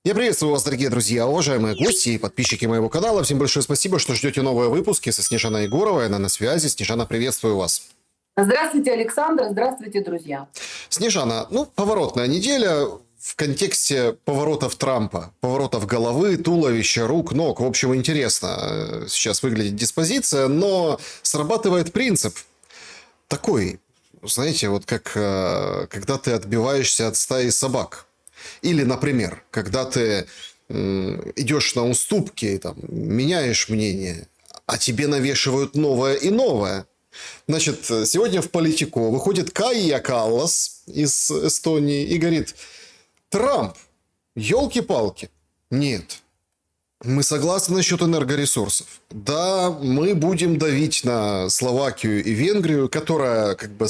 Я приветствую вас, дорогие друзья, уважаемые гости и подписчики моего канала. Всем большое спасибо, что ждете новые выпуски со Снежаной Егоровой. Она на связи. Снежана, приветствую вас. Здравствуйте, Александр. Здравствуйте, друзья. Снежана, поворотная неделя в контексте поворотов Трампа. Поворотов головы, туловища, рук, ног. В общем, интересно сейчас выглядит диспозиция, но срабатывает принцип такой, знаете, вот как когда ты отбиваешься от стаи собак. Или, например, когда ты идешь на уступки, там, меняешь мнение, а тебе навешивают новое и новое. Значит, сегодня в Политико выходит Кайя Каллас из Эстонии и говорит: Трамп, елки-палки. Нет, мы согласны насчет энергоресурсов. Да, мы будем давить на Словакию и Венгрию, которая как бы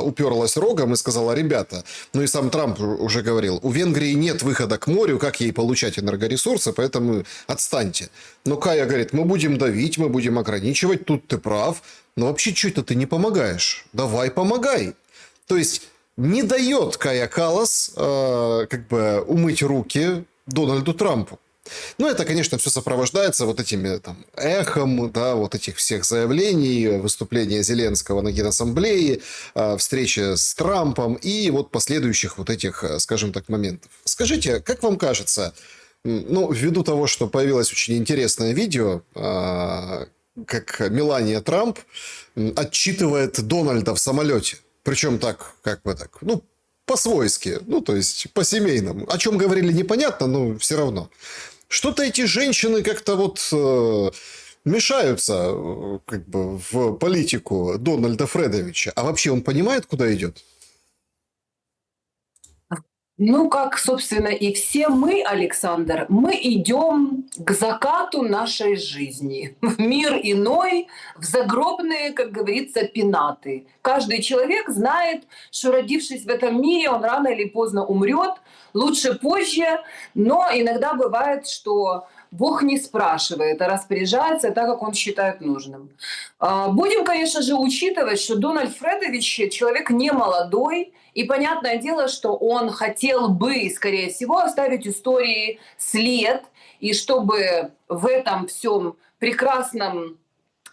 уперлась рогом и сказала: ребята, ну и сам Трамп уже говорил, у Венгрии нет выхода к морю, как ей получать энергоресурсы, поэтому отстаньте. Но Кая говорит: мы будем давить, мы будем ограничивать, тут ты прав, но вообще что-то ты не помогаешь. Давай помогай. То есть не дает Кая Каллас как бы умыть руки Дональду Трампу. Ну, это, конечно, все сопровождается вот этими там эхом, да, вот этих всех заявлений, выступления Зеленского на Генассамблее, встречи с Трампом и вот последующих вот этих, скажем так, моментов. Скажите, как вам кажется, ввиду того, что появилось очень интересное видео, как Мелания Трамп отчитывает Дональда в самолете, причем так, как бы так, по-свойски, то есть по-семейному. О чем говорили, непонятно, но все равно. Что-то эти женщины как-то мешаются как бы в политику Дональда Фредовича. А вообще он понимает, куда идет? Ну, как, собственно, и все мы, Александр, мы идем к закату нашей жизни, в мир иной, в загробные, как говорится, пенаты. Каждый человек знает, что, родившись в этом мире, он рано или поздно умрет, лучше позже, но иногда бывает, что Бог не спрашивает, а распоряжается так, как он считает нужным. Будем, конечно же, учитывать, что Дональд Фредович человек не молодой, и понятное дело, что он хотел бы, скорее всего, оставить истории след, и чтобы в этом всем прекрасном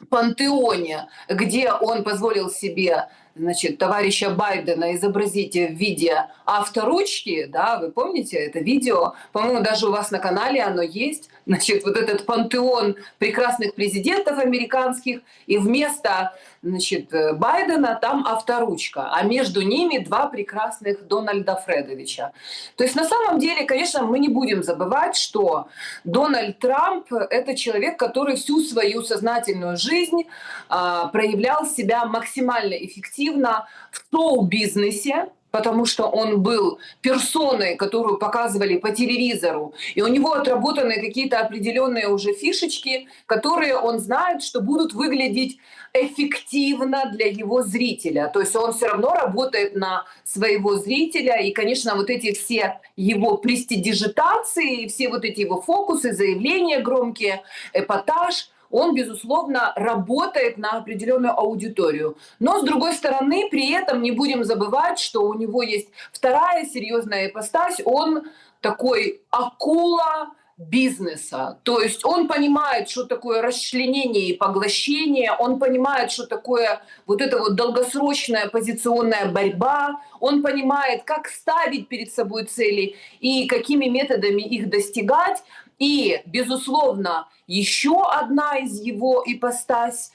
пантеоне, где он позволил себе, значит, товарища Байдена изобразить в виде авторучки, да, вы помните это видео, по-моему, даже у вас на канале оно есть, значит, вот этот пантеон прекрасных президентов американских, и вместо, значит, Байдена там авторучка, а между ними два прекрасных Дональда Фредовича. То есть на самом деле, конечно, мы не будем забывать, что Дональд Трамп — это человек, который всю свою сознательную жизнь проявлял себя максимально эффективно в шоу-бизнесе, потому что он был персоной, которую показывали по телевизору, и у него отработаны какие-то определенные уже фишечки, которые он знает, что будут выглядеть эффективно для его зрителя. То есть он все равно работает на своего зрителя, и, конечно, вот эти все его престидижитации, все вот эти его фокусы, заявления громкие, эпатаж — он, безусловно, работает на определенную аудиторию. Но, с другой стороны, при этом не будем забывать, что у него есть вторая серьезная ипостась. Он такой акула бизнеса. То есть он понимает, что такое расчленение и поглощение, он понимает, что такое вот эта вот долгосрочная позиционная борьба, он понимает, как ставить перед собой цели и какими методами их достигать. И, безусловно, еще одна из его ипостасей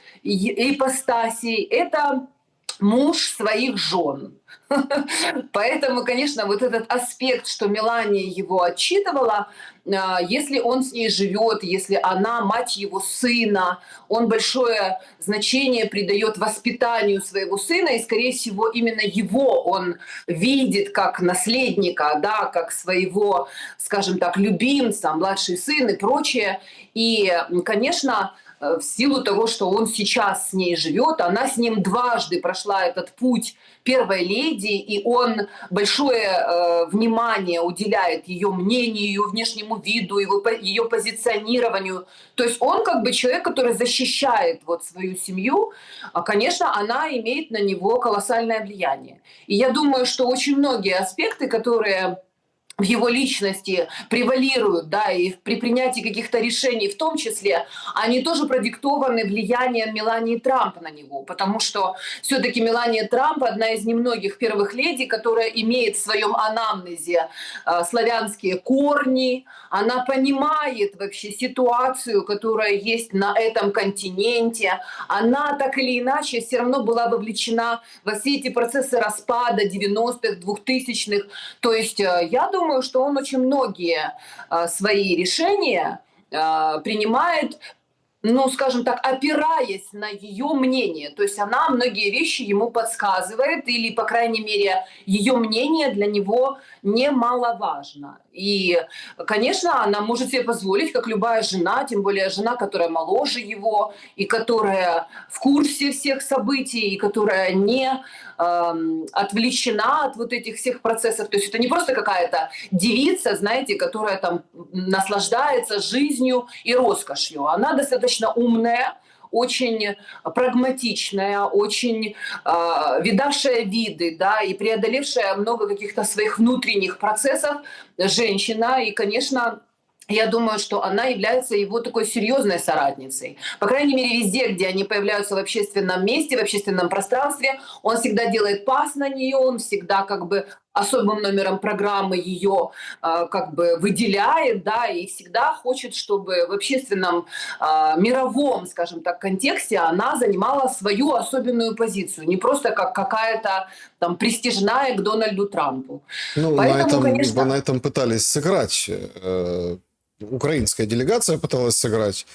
— это муж своих жен. Поэтому, конечно, вот этот аспект, что Мелания его отчитывала, если он с ней живет, если она мать его сына, он большое значение придает воспитанию своего сына, и, скорее всего, именно его он видит как наследника, да, как своего, скажем так, любимца, младший сын и прочее. И, конечно, в силу того, что он сейчас с ней живет, она с ним дважды прошла этот путь первой леди, и он большое внимание уделяет ее мнению, ее внешнему виду, ее позиционированию. То есть он как бы человек, который защищает вот свою семью, а, конечно, она имеет на него колоссальное влияние. И я думаю, что очень многие аспекты, которые в его личности превалируют, да, и при принятии каких-то решений в том числе, они тоже продиктованы влиянием Мелании Трамп на него, потому что все-таки Мелания Трамп одна из немногих первых леди, которая имеет в своем анамнезе славянские корни, она понимает вообще ситуацию, которая есть на этом континенте, она так или иначе все равно была вовлечена во все эти процессы распада 90-х, 2000-х, то есть я думаю, что он очень многие свои решения принимает, ну, скажем так, опираясь на ее мнение. То есть она многие вещи ему подсказывает, или, по крайней мере, ее мнение для него немаловажно. И, конечно, она может себе позволить, как любая жена, тем более жена, которая моложе его, и которая в курсе всех событий, и которая не отвлечена от вот этих всех процессов. То есть это не просто какая-то девица, знаете, которая там наслаждается жизнью и роскошью. Она достаточно умная, очень прагматичная, очень видавшая виды, да, и преодолевшая много каких-то своих внутренних процессов женщина. И, конечно, я думаю, что она является его такой серьезной соратницей. По крайней мере, везде, где они появляются в общественном месте, в общественном пространстве, он всегда делает пас на нее, он всегда как бы особым номером программы ее как бы выделяет, да, и всегда хочет, чтобы в общественном мировом, скажем так, контексте она занимала свою особенную позицию, не просто как какая-то там престижная к Дональду Трампу. Ну, Поэтому, на конечно, этом пытались сыграть. Украинская делегация пыталась сыграть.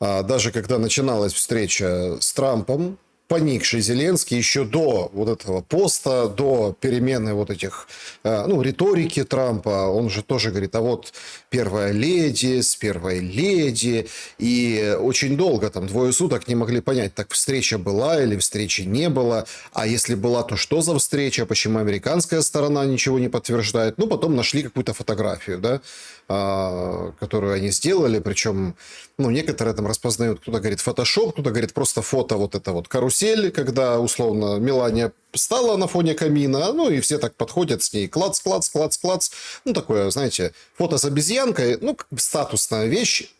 Даже когда начиналась встреча с Трампом, поникший Зеленский еще до вот этого поста, до перемены вот этих, ну, риторики Трампа, он же тоже говорит, а вот первая леди с первой леди, и очень долго, там, 2 суток не могли понять, так встреча была или встречи не было, а если была, то что за встреча, почему американская сторона ничего не подтверждает, ну, потом нашли какую-то фотографию, да, которую они сделали, причем, ну, некоторые там распознают, кто-то говорит фотошоп, кто-то говорит просто фото, вот это вот карусель, когда, условно, Мелания стала на фоне камина, ну, и все так подходят с ней, клац, клац, клац, клац, ну, такое, знаете, фото с обезьянкой, ну, как бы статусная вещь,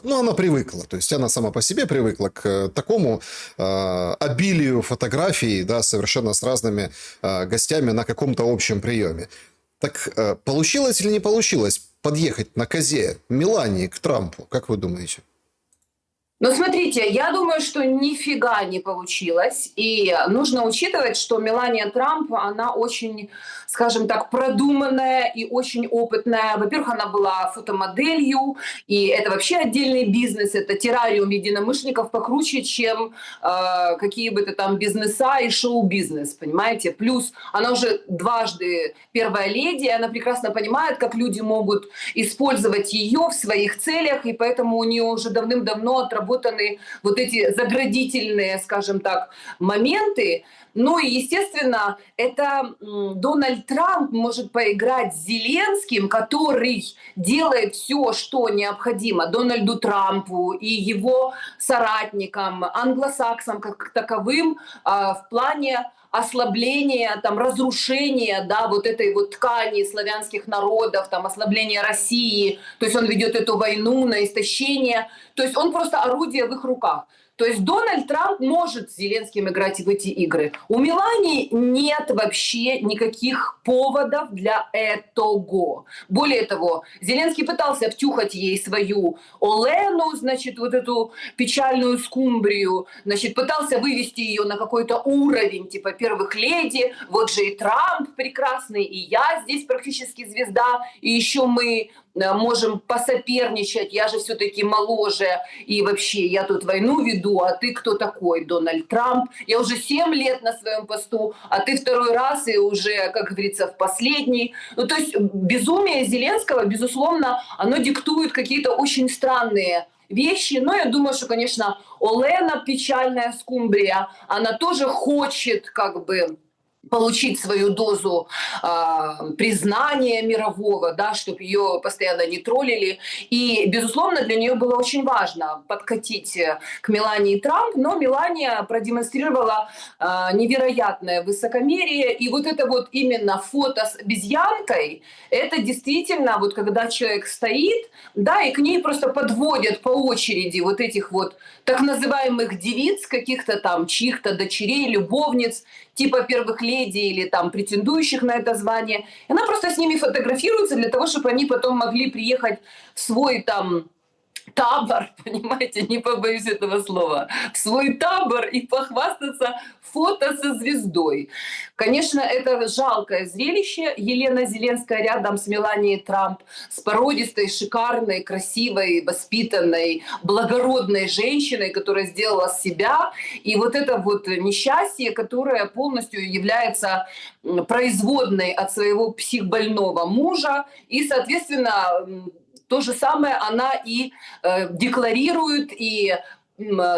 ну, она привыкла, то есть она сама по себе привыкла к такому обилию фотографий, да, совершенно с разными гостями на каком-то общем приеме. Так получилось или не получилось подъехать на козе Мелании к Трампу, как вы думаете? ну, смотрите, я думаю, что нифига не получилось. И нужно учитывать, что Мелания Трамп, она очень, скажем так, продуманная и очень опытная. Во-первых, она была фотомоделью, и это вообще отдельный бизнес, это террариум единомышленников покруче, чем какие бы то там бизнеса и шоу-бизнес, понимаете? Плюс она уже дважды первая леди, и она прекрасно понимает, как люди могут использовать ее в своих целях, и поэтому у нее уже давным-давно отработаны вот эти заградительные, скажем так, моменты. Ну и, естественно, это Дональд Трамп может поиграть с Зеленским, который делает все, что необходимо Дональду Трампу и его соратникам, англосаксам как таковым, в плане ослабления, там, разрушения, да, вот этой вот ткани славянских народов, там, ослабления России, то есть он ведет эту войну на истощение, то есть он просто орудие в их руках. То есть Дональд Трамп может с Зеленским играть в эти игры. У Мелании нет вообще никаких поводов для этого. Более того, Зеленский пытался втюхать ей свою Олену, значит, вот эту печальную скумбрию, значит, пытался вывести ее на какой-то уровень, типа первых леди. Вот же и Трамп прекрасный, и я здесь практически звезда, и еще мы можем посоперничать, я же все-таки моложе, и вообще я тут войну веду, а ты кто такой, Дональд Трамп? Я уже 7 лет на своем посту, а ты второй раз и уже, как говорится, в последний. Ну, то есть безумие Зеленского, безусловно, оно диктует какие-то очень странные вещи, но я думаю, что, конечно, Олена, печальная скумбрия, она тоже хочет как бы получить свою дозу признания мирового, да, чтобы ее постоянно не троллили. И, безусловно, для нее было очень важно подкатить к Мелании Трамп, но Мелания продемонстрировала невероятное высокомерие. И вот это вот именно фото с обезьянкой, это действительно, вот когда человек стоит, да, и к ней просто подводят по очереди вот этих вот так называемых девиц, каких-то там чьих-то дочерей, любовниц, типа первых леди или там претендующих на это звание. И она просто с ними фотографируется для того, чтобы они потом могли приехать в свой там табор, понимаете, не побоюсь этого слова, в свой табор и похвастаться фото со звездой. Конечно, это жалкое зрелище. Елена Зеленская рядом с Меланией Трамп, с породистой, шикарной, красивой, воспитанной, благородной женщиной, которая сделала себя. И вот это вот несчастье, которое полностью является производной от своего психбольного мужа. И, соответственно, то же самое она и декларирует, и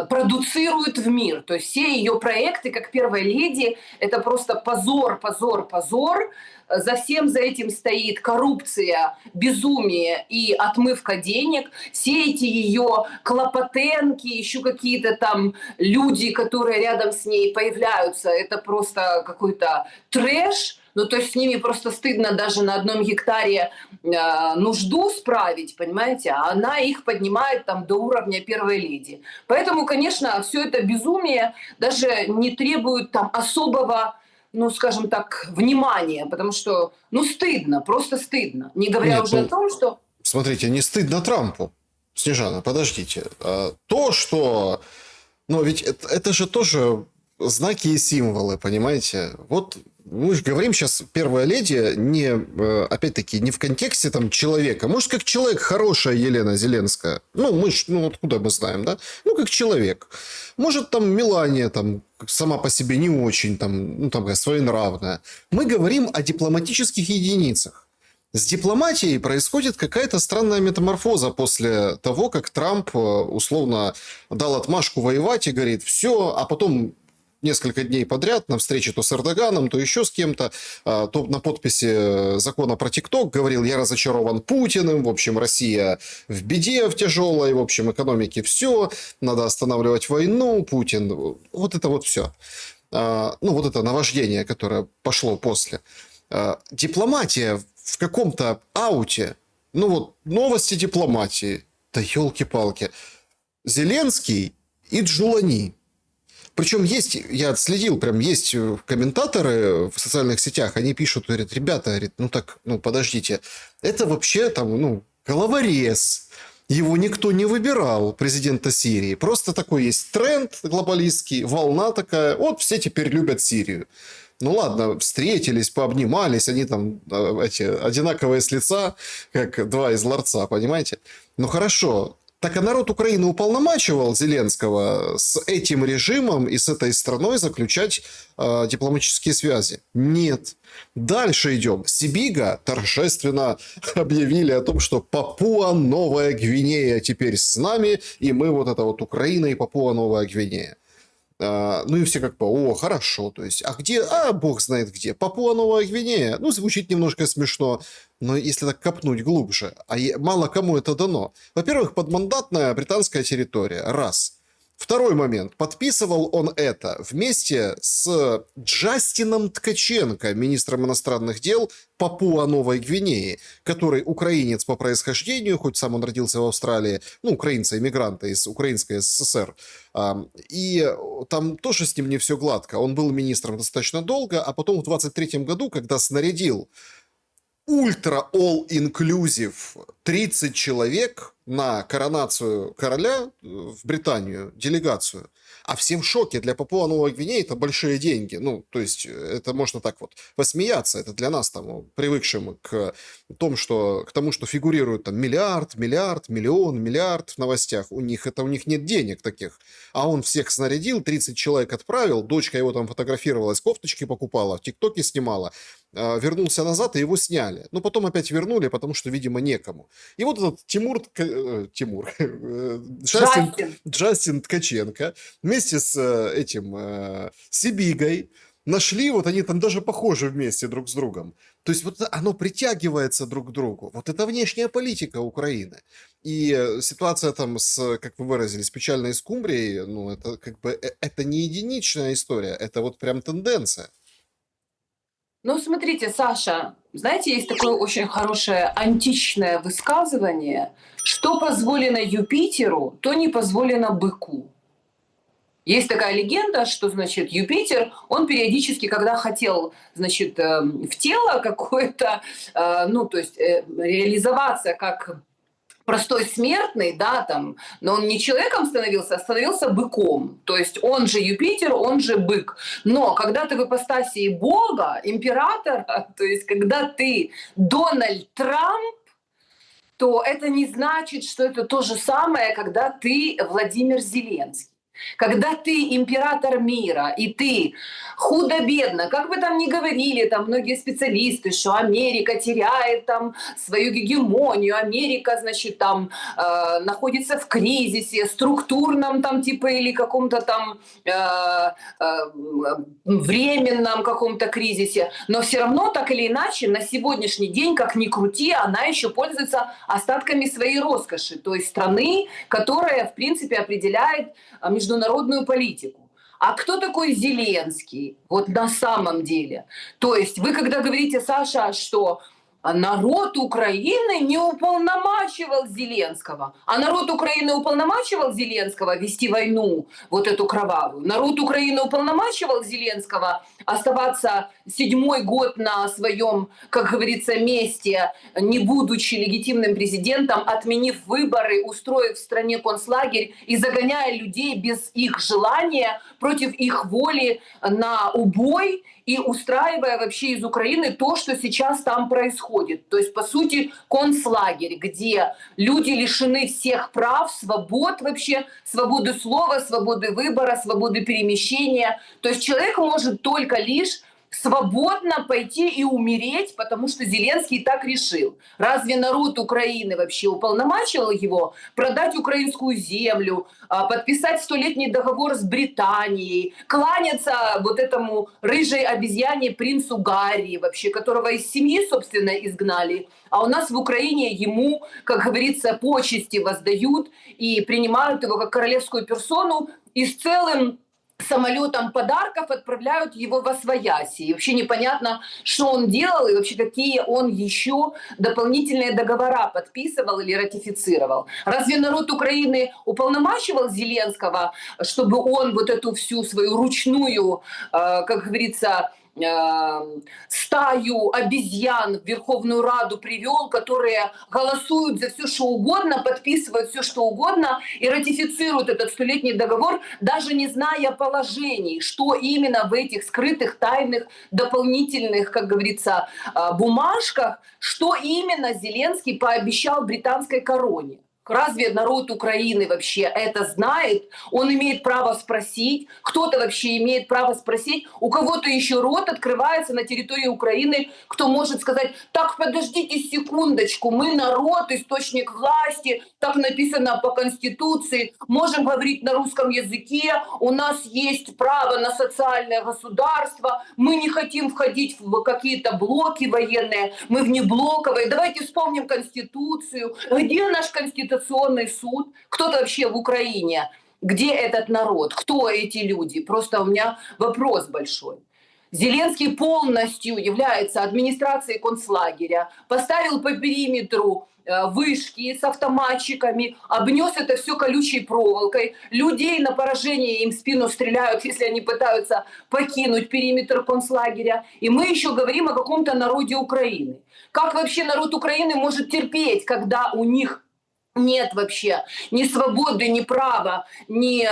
продуцирует в мир. То есть все ее проекты, как первая леди, это просто позор, позор, позор. За всем за этим стоит коррупция, безумие и отмывка денег. Все эти ее клопотенки, еще какие-то там люди, которые рядом с ней появляются, это просто какой-то трэш. Ну, то есть с ними просто стыдно даже на 1 гектаре нужду справить, понимаете? А она их поднимает там до уровня первой леди. Поэтому, конечно, все это безумие даже не требует там особого, ну, скажем так, внимания, потому что, ну, стыдно, просто стыдно. Не говоря Нет, уже о ну, том, что... смотрите, не стыдно Трампу. Снежана, подождите. То, что... Но ведь это же тоже знаки и символы, понимаете? Вот мы же говорим сейчас первая леди не, опять-таки, не в контексте там человека. Может, как человек хорошая Елена Зеленская. Ну, мы ж, ну, откуда мы знаем, да? Ну, как человек. Может, там Мелания там сама по себе не очень, там, ну, там, своенравная. Мы говорим о дипломатических единицах. С дипломатией происходит какая-то странная метаморфоза после того, как Трамп условно дал отмашку воевать и говорит, все, а потом несколько дней подряд на встрече то с Эрдоганом, то еще с кем-то, то на подписи закона про ТикТок говорил, я разочарован Путиным, в общем, Россия в беде, в тяжелой, в общем, экономике все, надо останавливать войну, Путин, вот это вот все. Ну, вот это наваждение, которое пошло после. Дипломатия в каком-то ауте, ну вот, новости дипломатии, да елки-палки, Зеленский и Джулани. Причем есть, я отследил, прям есть комментаторы в социальных сетях, они пишут, говорят, ребята, говорят, ну так, ну подождите, это вообще там, ну, головорез. Его никто не выбирал, президента Сирии. Просто такой есть тренд глобалистский, волна такая, вот все теперь любят Сирию. Ну ладно, встретились, пообнимались, они там эти одинаковые с лица, как два из ларца, понимаете? Ну хорошо, так а народ Украины уполномачивал Зеленского с этим режимом и с этой страной заключать дипломатические связи? Нет. Дальше идем. Сибига торжественно объявили о том, что Папуа-Новая Гвинея теперь с нами, и мы вот это вот Украина и Папуа-Новая Гвинея. Ну и все как бы, о, хорошо, то есть, а где, а бог знает где, Папуа-Новая Гвинея, ну звучит немножко смешно, но если так копнуть глубже, мало кому это дано. Во-первых, подмандатная британская территория, раз. Второй момент, подписывал он это вместе с Джастином Ткаченко, министром иностранных дел Папуа-Новой Гвинеи, который украинец по происхождению, хоть сам он родился в Австралии, ну, украинца-иммигранта из Украинской ССР. И там тоже с ним не все гладко. Он был министром достаточно долго, а потом в 23-м году, когда снарядил ультра all-inclusive 30 человек на коронацию короля в Британию, делегацию. А все в шоке. Для Папуа-Новой Гвинеи это большие деньги. Ну, то есть, это можно так вот посмеяться. Это для нас, там, привыкшим к тому, что фигурирует там миллиард, миллион, миллиард в новостях. У них нет денег таких. А он всех снарядил, 30 человек отправил, дочка его там фотографировалась, кофточки покупала, в ТикТоке снимала. Вернулся назад, и его сняли. Но потом опять вернули, потому что, видимо, некому. И вот этот Джастин Ткаченко вместе с этим Сибигой нашли, вот они там даже похожи вместе друг с другом. То есть вот оно притягивается друг к другу. Вот это внешняя политика Украины. И ситуация там с, как вы выразились, печальной скумбрией, ну, это как бы, это не единичная история, это вот прям тенденция. Ну, смотрите, Саша, знаете, есть такое очень хорошее античное высказывание: что позволено Юпитеру, то не позволено быку. Есть такая легенда, что, значит, Юпитер, он периодически, когда хотел, значит, в тело какое-то, ну, то есть реализоваться как простой смертный, да, там, но он не человеком становился, а становился быком. То есть он же Юпитер, он же бык. Но когда ты в ипостасии Бога, императора, то есть когда ты Дональд Трамп, то это не значит, что это то же самое, когда ты Владимир Зеленский. Когда ты император мира, и ты худо-бедно, как бы там ни говорили там многие специалисты, что Америка теряет там свою гегемонию, Америка, значит, там находится в кризисе, структурном там типа или каком-то там временном каком-то кризисе, но все равно так или иначе на сегодняшний день, как ни крути, она еще пользуется остатками своей роскоши, то есть страны, которая, в принципе, определяет международную политику. А кто такой Зеленский? Вот на самом деле. То есть вы когда говорите, Саша, что народ Украины не уполномачивал Зеленского. А народ Украины уполномачивал Зеленского вести войну, вот эту кровавую. Народ Украины уполномачивал Зеленского оставаться 7-й год на своем, как говорится, месте, не будучи легитимным президентом, отменив выборы, устроив в стране концлагерь и загоняя людей без их желания, против их воли на убой и устраивая вообще из Украины то, что сейчас там происходит. То есть, по сути, концлагерь, где люди лишены всех прав, свобод вообще, свободы слова, свободы выбора, свободы перемещения. То есть человек может только лишь свободно пойти и умереть, потому что Зеленский так решил. Разве народ Украины вообще уполномачивал его продать украинскую землю, подписать 100-летний договор с Британией, кланяться вот этому рыжей обезьяне принцу Гарри, вообще, которого из семьи, собственно, изгнали, а у нас в Украине ему, как говорится, почести воздают и принимают его как королевскую персону и с целым самолетом подарков отправляют его во свояси. И вообще непонятно, что он делал и вообще какие он еще дополнительные договора подписывал или ратифицировал. Разве народ Украины уполномачивал Зеленского, чтобы он вот эту всю свою ручную, как говорится, стаю обезьян в Верховную Раду привел, которые голосуют за все, что угодно, подписывают все, что угодно и ратифицируют этот 100-летний договор, даже не зная положений, что именно в этих скрытых, тайных, дополнительных, как говорится, бумажках, что именно Зеленский пообещал британской короне. Разве народ Украины вообще это знает? Он имеет право спросить, кто-то вообще имеет право спросить, у кого-то еще рот открывается на территории Украины, кто может сказать: так, подождите секундочку, мы народ, источник власти, так написано по Конституции, можем говорить на русском языке, у нас есть право на социальное государство, мы не хотим входить в какие-то блоки военные, мы внеблоковые, давайте вспомним Конституцию, где наш Конституционный суд, кто-то вообще в Украине, где этот народ, кто эти люди? Просто у меня вопрос большой. Зеленский полностью является администрацией концлагеря, поставил по периметру вышки с автоматчиками, обнес это все колючей проволокой, людей на поражение им в спину стреляют, если они пытаются покинуть периметр концлагеря. И мы еще говорим о каком-то народе Украины. Как вообще народ Украины может терпеть, когда у них нет вообще ни свободы, ни права, ни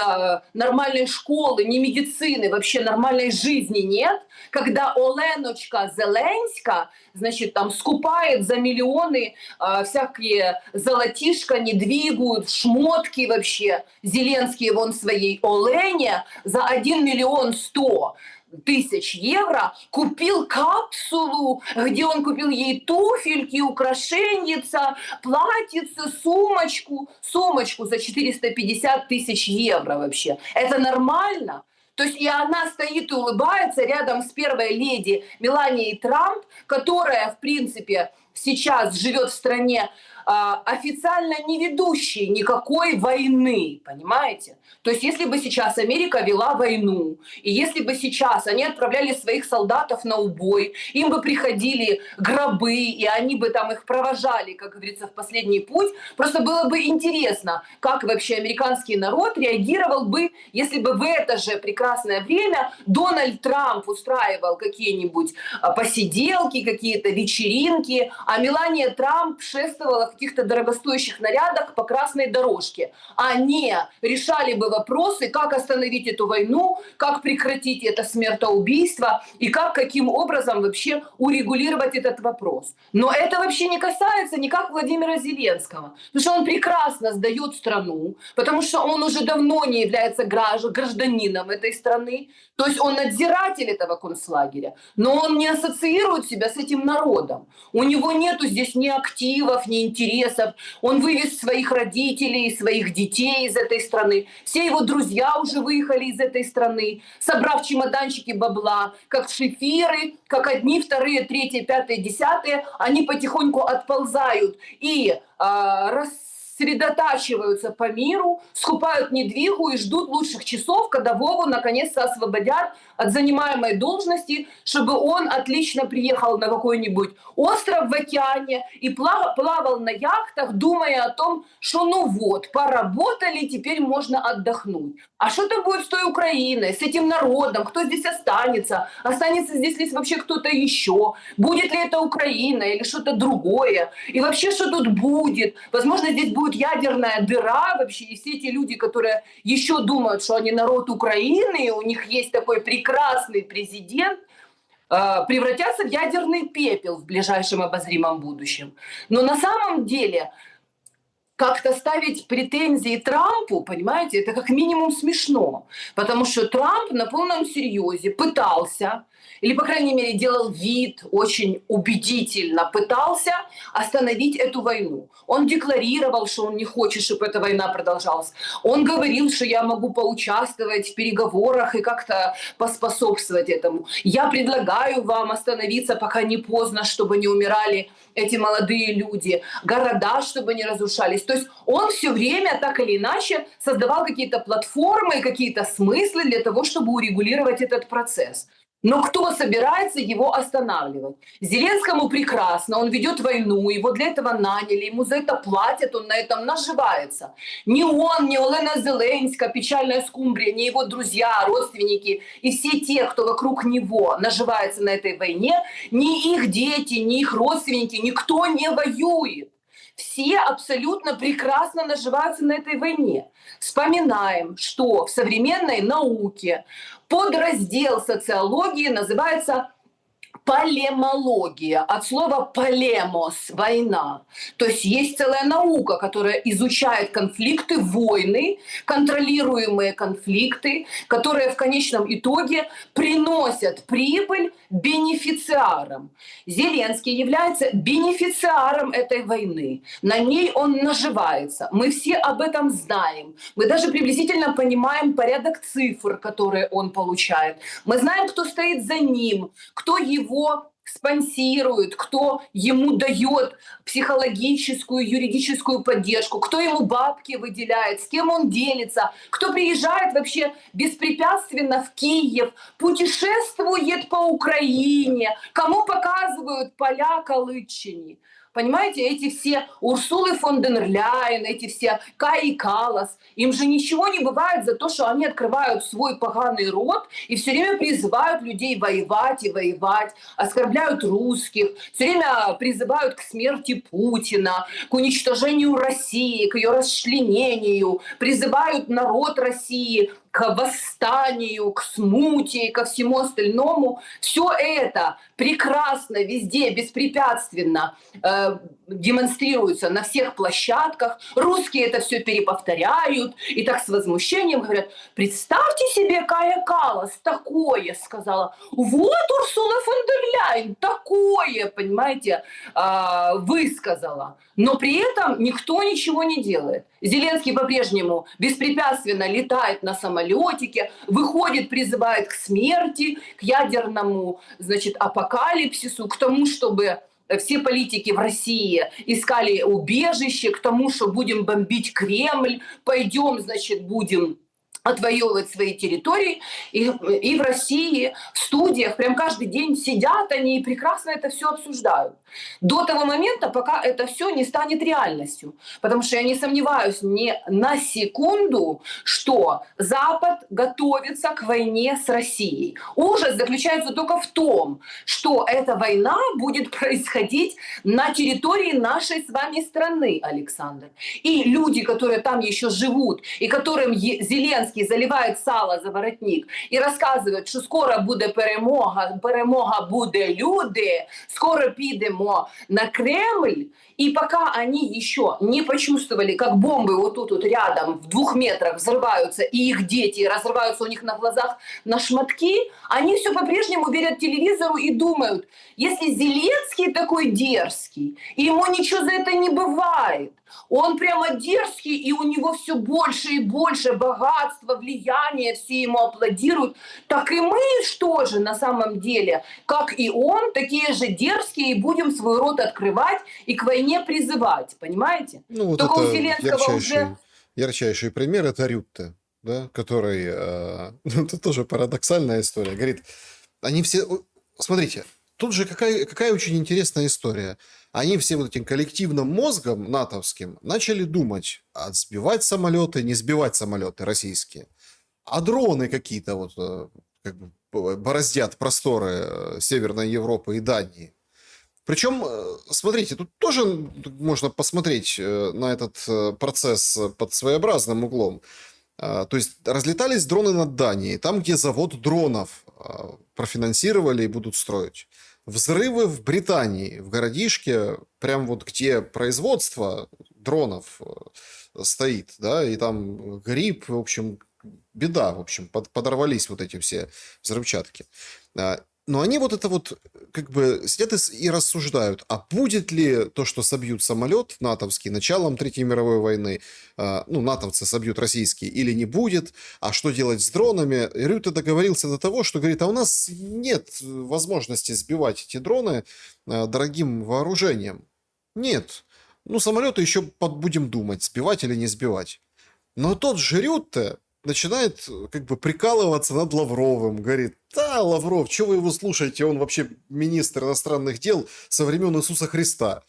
нормальной школы, ни медицины, вообще нормальной жизни нет, когда Оленочка Зеленська, значит, там скупает за миллионы всякие золотишко, не двигают, шмотки вообще. Зеленский вон своей Олене за 1 100 000 евро купил капсулу, где он купил ей туфельки, украшенница, платьице, сумочку за 450 000 евро вообще. Это нормально? То есть и она стоит и улыбается рядом с первой леди Меланией Трамп, которая, в принципе, сейчас живет в стране официально не ведущей никакой войны, понимаете? То есть если бы сейчас Америка вела войну, и если бы сейчас они отправляли своих солдатов на убой, им бы приходили гробы, и они бы там их провожали, как говорится, в последний путь, просто было бы интересно, как вообще американский народ реагировал бы, если бы в это же прекрасное время Дональд Трамп устраивал какие-нибудь посиделки, какие-то вечеринки, а Мелания Трамп шествовала в каких-то дорогостоящих нарядах по красной дорожке. Они решали бы вопросы, как остановить эту войну, как прекратить это смертоубийство и как, каким образом вообще урегулировать этот вопрос. Но это вообще не касается никак Владимира Зеленского, потому что он прекрасно сдает страну, потому что он уже давно не является гражданином этой страны, то есть он надзиратель этого концлагеря, но он не ассоциирует себя с этим народом. У него нету здесь ни активов, ни интересов. Он вывез своих родителей, своих детей из этой страны. Все его друзья уже выехали из этой страны, собрав чемоданчики бабла, как шифиры, как одни, вторые, третьи, пятые, десятые. Они потихоньку отползают и сосредотачиваются по миру, скупают недвигу и ждут лучших часов, когда Вову наконец-то освободят от занимаемой должности, чтобы он отлично приехал на какой-нибудь остров в океане и плавал на яхтах, думая о том, что ну вот, поработали, теперь можно отдохнуть. А что там будет с той Украиной, с этим народом, кто здесь останется? Останется здесь ли вообще кто-то еще? Будет ли это Украина или что-то другое? И вообще, что тут будет? Возможно, здесь будет ядерная дыра вообще, и все эти люди, которые еще думают, что они народ Украины, и у них есть такой прекрасный президент, превратятся в ядерный пепел в ближайшем обозримом будущем. Но на самом деле как-то ставить претензии Трампу, понимаете, это как минимум смешно. Потому что Трамп на полном серьезе пытался, или, по крайней мере, делал вид, очень убедительно пытался остановить эту войну. Он декларировал, что он не хочет, чтобы эта война продолжалась. Он говорил, что я могу поучаствовать в переговорах и как-то поспособствовать этому. Я предлагаю вам остановиться, пока не поздно, чтобы не умирали эти молодые люди, города, чтобы не разрушались. То есть он все время так или иначе создавал какие-то платформы, какие-то смыслы для того, чтобы урегулировать этот процесс. Но кто собирается его останавливать? Зеленскому прекрасно, он ведет войну, его для этого наняли, ему за это платят, он на этом наживается. Ни он, ни Олена Зеленська, печальная скумбрия, ни его друзья, родственники и все те, кто вокруг него наживается на этой войне, ни их дети, ни их родственники, никто не воюет. Все абсолютно прекрасно наживаются на этой войне. Вспоминаем, что в современной науке подраздел социологии называется полемология, от слова полемос – война. То есть есть целая наука, которая изучает конфликты, войны, контролируемые конфликты, которые в конечном итоге приносят прибыль бенефициарам. Зеленский является бенефициаром этой войны. На ней он наживается. Мы все об этом знаем. Мы даже приблизительно понимаем порядок цифр, которые он получает. Мы знаем, кто стоит за ним, кто его спонсирует, кто ему дает психологическую, юридическую поддержку, кто ему бабки выделяет, с кем он делится, кто приезжает вообще беспрепятственно в Киев, путешествует по Украине, кому показывают поля Калычини. Понимаете, эти все Урсулы фон дер Ляйен, эти все Каи Каллас, им же ничего не бывает за то, что они открывают свой поганый рот и все время призывают людей воевать и воевать, оскорбляют русских, все время призывают к смерти Путина, к уничтожению России, к ее расчленению, призывают народ России к восстанию, к смуте и ко всему остальному. Все это прекрасно, везде, беспрепятственно демонстрируются на всех площадках, русские это все переповторяют, и так с возмущением говорят: представьте себе, Кая Каллас такое сказала, вот Урсула фон дер Ляйен такое, понимаете, высказала. Но при этом никто ничего не делает. Зеленский по-прежнему беспрепятственно летает на самолетике, выходит, призывает к смерти, к ядерному, значит, апокалипсису, к тому, чтобы все политики в России искали убежище, к тому, что будем бомбить Кремль, пойдем, значит, будем отвоевывать свои территории. И в России, в студиях, прям каждый день сидят они и прекрасно это все обсуждают. До того момента, пока это все не станет реальностью. Потому что я не сомневаюсь ни на секунду, что Запад готовится к войне с Россией. Ужас заключается только в том, что эта война будет происходить на территории нашей с вами страны, Александр. И люди, которые там еще живут, и которым Зеленский заливает сало за воротник и рассказывает, что скоро будет перемога буде люди, скоро підемо на Кремль. И пока они еще не почувствовали, как бомбы вот тут вот рядом в 2 метрах взрываются, и их дети разрываются у них на глазах на шматки, они все по-прежнему верят телевизору и думают, если Зеленский такой дерзкий, и ему ничего за это не бывает, он прямо дерзкий, и у него все больше и больше богатства, влияния, все ему аплодируют. Так и мы что же на самом деле, как и он, такие же дерзкие, и будем свой рот открывать и к войне призывать, понимаете? Ну, вот Только у это Зеленского уже... ярчайший пример – это Рютте, да, который, это тоже парадоксальная история, говорит, они все, смотрите, тут же какая очень интересная история. Они всем вот этим коллективным мозгом натовским начали думать, а сбивать самолеты, не сбивать самолеты российские, а дроны какие-то вот как бы бороздят просторы Северной Европы и Дании. Причем, смотрите, тут тоже можно посмотреть на этот процесс под своеобразным углом. То есть разлетались дроны над Данией, там, где завод дронов профинансировали и будут строить. Взрывы в Британии, в городишке, прям вот где производство дронов стоит, да, и там грипп, в общем, беда, в общем, подорвались вот эти все взрывчатки. Но они вот это вот как бы сидят и рассуждают, а будет ли то, что собьют самолет натовский началом Третьей мировой войны, ну, натовцы собьют российский, или не будет, а что делать с дронами? И Рютте договорился до того, что говорит, а у нас нет возможности сбивать эти дроны дорогим вооружением. Нет. Ну, самолеты еще будем думать, сбивать или не сбивать. Но тот же Рютте начинает как бы прикалываться над Лавровым. Говорит, да, Лавров, что вы его слушаете? Он вообще министр иностранных дел со времен Иисуса Христа.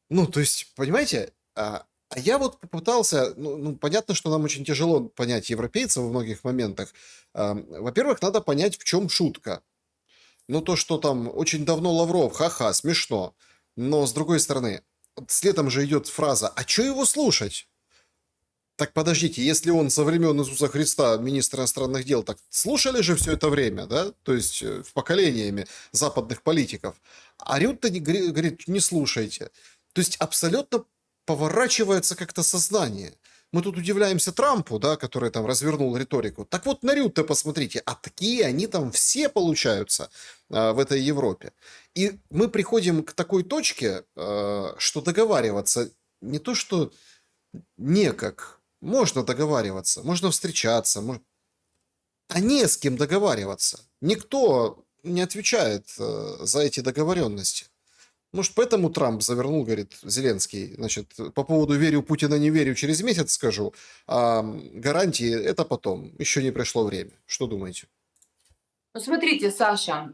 Ну, то есть, понимаете, а я вот попытался, ну, понятно, что нам очень тяжело понять европейцев в многих моментах. Во-первых, надо понять, в чем шутка. Ну, то, что там очень давно Лавров, ха-ха, смешно. Но, с другой стороны, следом же идет фраза, а что его слушать? Так подождите, если он со времен Иисуса Христа министр иностранных дел, так слушали же все это время, да? То есть в поколениями западных политиков. А Рютте говорит, не слушайте. То есть абсолютно поворачивается как-то сознание. Мы тут удивляемся Трампу, да, который там развернул риторику. Так вот на Рютте посмотрите, а такие они там все получаются в этой Европе. И мы приходим к такой точке, что договариваться не то, что некак. Можно договариваться, можно встречаться, а не с кем договариваться. Никто не отвечает за эти договоренности. Может, поэтому Трамп завернул, говорит, Зеленский, значит, по поводу верю Путина, не верю, через месяц скажу, а гарантии это потом, еще не пришло время. Что думаете? Ну, смотрите, Саша,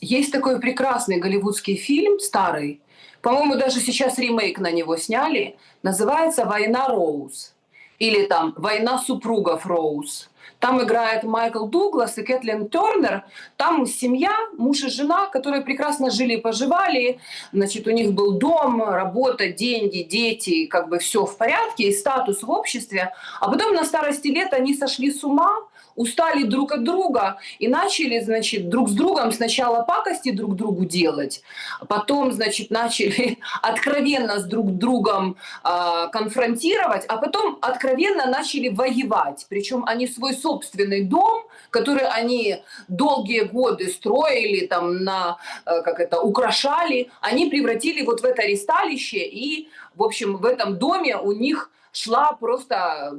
есть такой прекрасный голливудский фильм, старый, по-моему, даже сейчас ремейк на него сняли, называется «Война Роуз». Или там «Война супругов Роуз». Там играет Майкл Дуглас и Кэтлин Тернер. Там семья, муж и жена, которые прекрасно жили и поживали. Значит, у них был дом, работа, деньги, дети, как бы все в порядке, и статус в обществе. А потом на старости лет они сошли с ума, устали друг от друга и начали, значит, друг с другом сначала пакости друг другу делать, потом, значит, начали откровенно с друг другом конфронтировать, а потом откровенно начали воевать. Причем они свой собственный дом, который они долгие годы строили, там, украшали, они превратили вот в это ристалище, и, в общем, в этом доме у них шла просто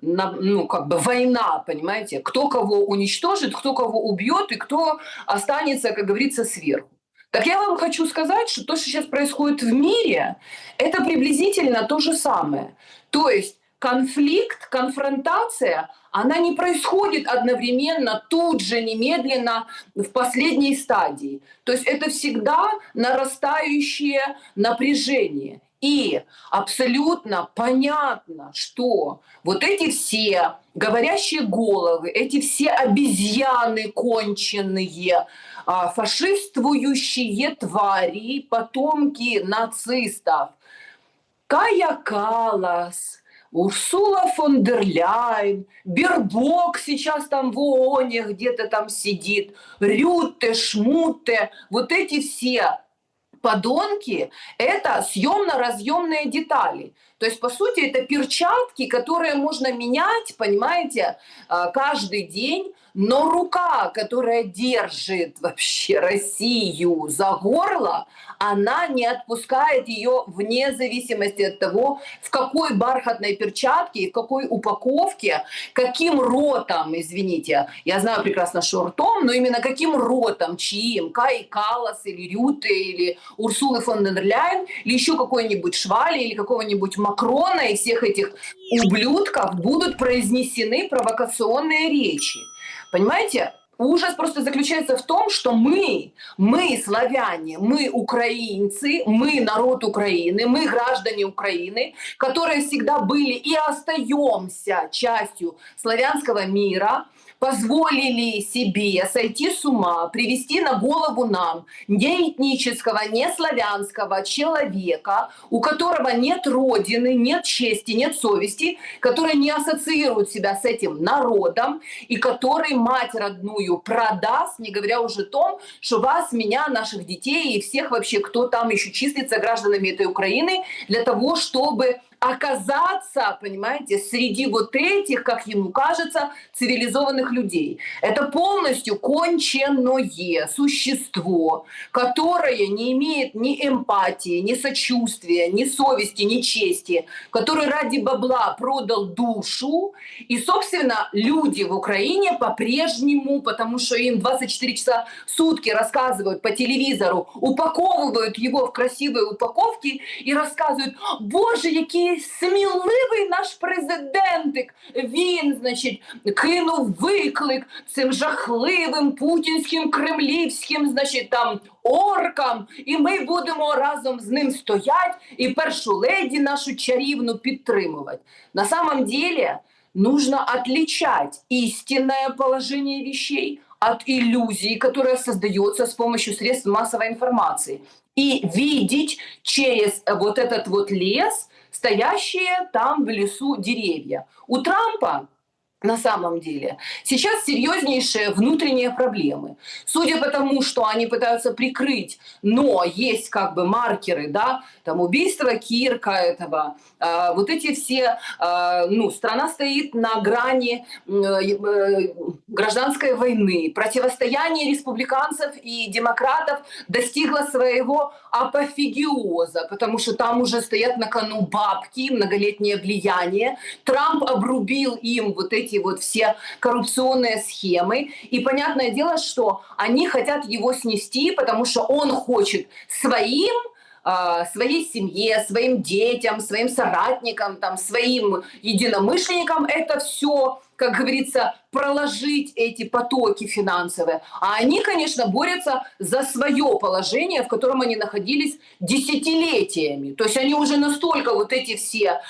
война, понимаете? Кто кого уничтожит, кто кого убьет и кто останется, как говорится, сверху. Так я вам хочу сказать, что то, что сейчас происходит в мире, это приблизительно то же самое. То есть конфликт, конфронтация, она не происходит одновременно, тут же, немедленно, в последней стадии. То есть это всегда нарастающее напряжение. И абсолютно понятно, что вот эти все говорящие головы, эти все обезьяны конченые, фашиствующие твари, потомки нацистов, Кая Каллас, Урсула фон дер Ляйен, Бербок сейчас там в ООНе где-то там сидит, Рютте, Шмутте, вот эти все подонки – это съемно-разъемные детали. То есть, по сути, это перчатки, которые можно менять, понимаете, каждый день, но рука, которая держит вообще Россию за горло, она не отпускает ее вне зависимости от того, в какой бархатной перчатке, в какой упаковке, каким ротом, извините, я знаю прекрасно, что ртом, но именно каким ротом, чьим, Каи Каллас или Рютте, или Урсулы фон дер Ляйен, или еще какой-нибудь Швали, или какого-нибудь Макрона, и всех этих ублюдков будут произнесены провокационные речи. Понимаете? Ужас просто заключается в том, что мы славяне, мы украинцы, мы народ Украины, мы граждане Украины, которые всегда были и остаемся частью славянского мира, позволили себе сойти с ума, привести на голову нам неэтнического, не славянского человека, у которого нет родины, нет чести, нет совести, который не ассоциирует себя с этим народом и который мать родную продаст, не говоря уже о том, что вас, меня, наших детей и всех вообще, кто там еще числится гражданами этой Украины, для того, чтобы оказаться, понимаете, среди вот этих, как ему кажется, цивилизованных людей. Это полностью конченное существо, которое не имеет ни эмпатии, ни сочувствия, ни совести, ни чести, который ради бабла продал душу. И, собственно, люди в Украине по-прежнему, потому что им 24 часа в сутки рассказывают по телевизору, упаковывают его в красивые упаковки и рассказывают: «Боже, який сміливий наш президентик, він, значить, кинув виклик цим жахливим путінським, кремлівським, значить, там, оркам, і ми будемо разом з ним стоять і першу леді нашу чарівну підтримувати». На самом деле нужно отличать истинное положение вещей от иллюзии, которая создается с помощью средств массовой информации, и видеть через вот этот вот лес стоящие там в лесу деревья. У Трампа на самом деле сейчас серьезнейшие внутренние проблемы. Судя по тому, что они пытаются прикрыть, но есть как бы маркеры, да, там убийство Кирка этого, вот эти все, страна стоит на грани гражданской войны, противостояние республиканцев и демократов достигло своего апофеогиза, потому что там уже стоят на кону бабки, многолетнее влияние. Трамп обрубил им вот эти вот все коррупционные схемы. И понятное дело, что они хотят его снести, потому что он хочет своей семье, своим детям, своим соратникам, там, своим единомышленникам это все как говорится, проложить эти потоки финансовые. А они, конечно, борются за свое положение, в котором они находились десятилетиями. То есть они уже настолько вот эти все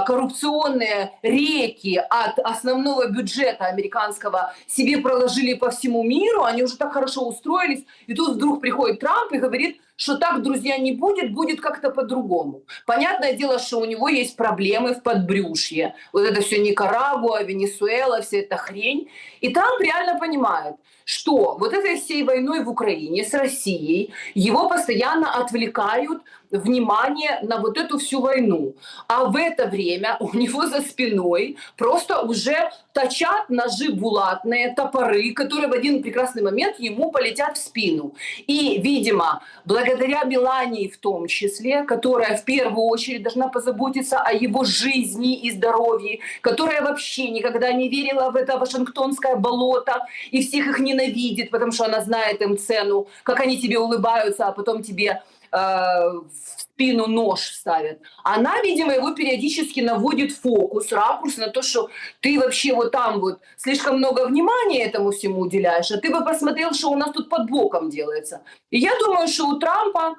коррупционные реки от основного бюджета американского себе проложили по всему миру, они уже так хорошо устроились, и тут вдруг приходит Трамп и говорит, что так, друзья, не будет, будет как-то по-другому. Понятное дело, что у него есть проблемы в подбрюшье. Вот это все Никарагуа, Венесуэла, вся эта хрень. И Трамп реально понимает, что вот этой всей войной в Украине с Россией его постоянно отвлекают внимание на вот эту всю войну. А в это время у него за спиной просто уже точат ножи булатные, топоры, которые в один прекрасный момент ему полетят в спину. И, видимо, благодаря Мелании в том числе, которая в первую очередь должна позаботиться о его жизни и здоровье, которая вообще никогда не верила в это вашингтонское болото и всех их ненавидит, потому что она знает им цену, как они тебе улыбаются, а потом тебе в спину нож ставят. Она, видимо, его периодически наводит фокус, ракурс на то, что ты вообще вот там вот слишком много внимания этому всему уделяешь, а ты бы посмотрел, что у нас тут под боком делается. И я думаю, что у Трампа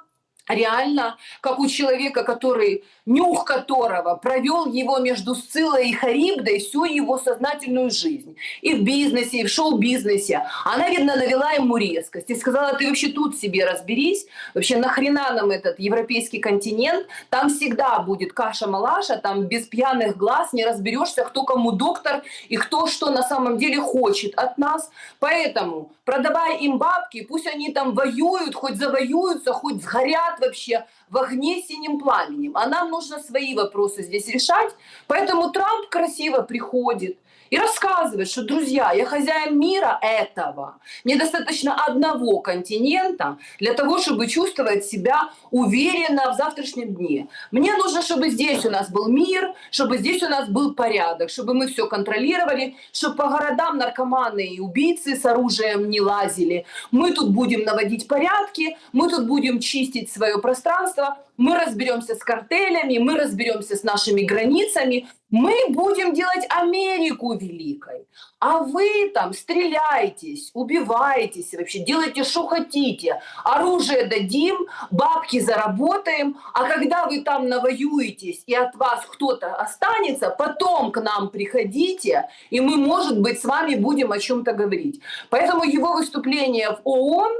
реально, как у человека, который, нюх которого провел его между Сциллой и Харибдой всю его сознательную жизнь. И в бизнесе, и в шоу-бизнесе. Она, видно, навела ему резкость и сказала, ты вообще тут себе разберись, вообще нахрена нам этот европейский континент, там всегда будет каша-малаша, там без пьяных глаз не разберешься, кто кому доктор и кто что на самом деле хочет от нас. Поэтому продавай им бабки, пусть они там воюют, хоть завоюются, хоть сгорят вообще в огне синим пламенем. А нам нужно свои вопросы здесь решать. Поэтому Трамп красиво приходит и рассказывает, что, друзья, я хозяин мира этого. Мне достаточно одного континента для того, чтобы чувствовать себя уверенно в завтрашнем дне. Мне нужно, чтобы здесь у нас был мир, чтобы здесь у нас был порядок, чтобы мы все контролировали, чтобы по городам наркоманы и убийцы с оружием не лазили. Мы тут будем наводить порядки, мы тут будем чистить свое пространство, мы разберемся с картелями, мы разберемся с нашими границами, мы будем делать Америку великой. А вы там стреляйтесь, убивайтесь, вообще делайте, что хотите. Оружие дадим, бабки заработаем, а когда вы там навоюетесь и от вас кто-то останется, потом к нам приходите, и мы, может быть, с вами будем о чем-то говорить. Поэтому его выступление в ООН,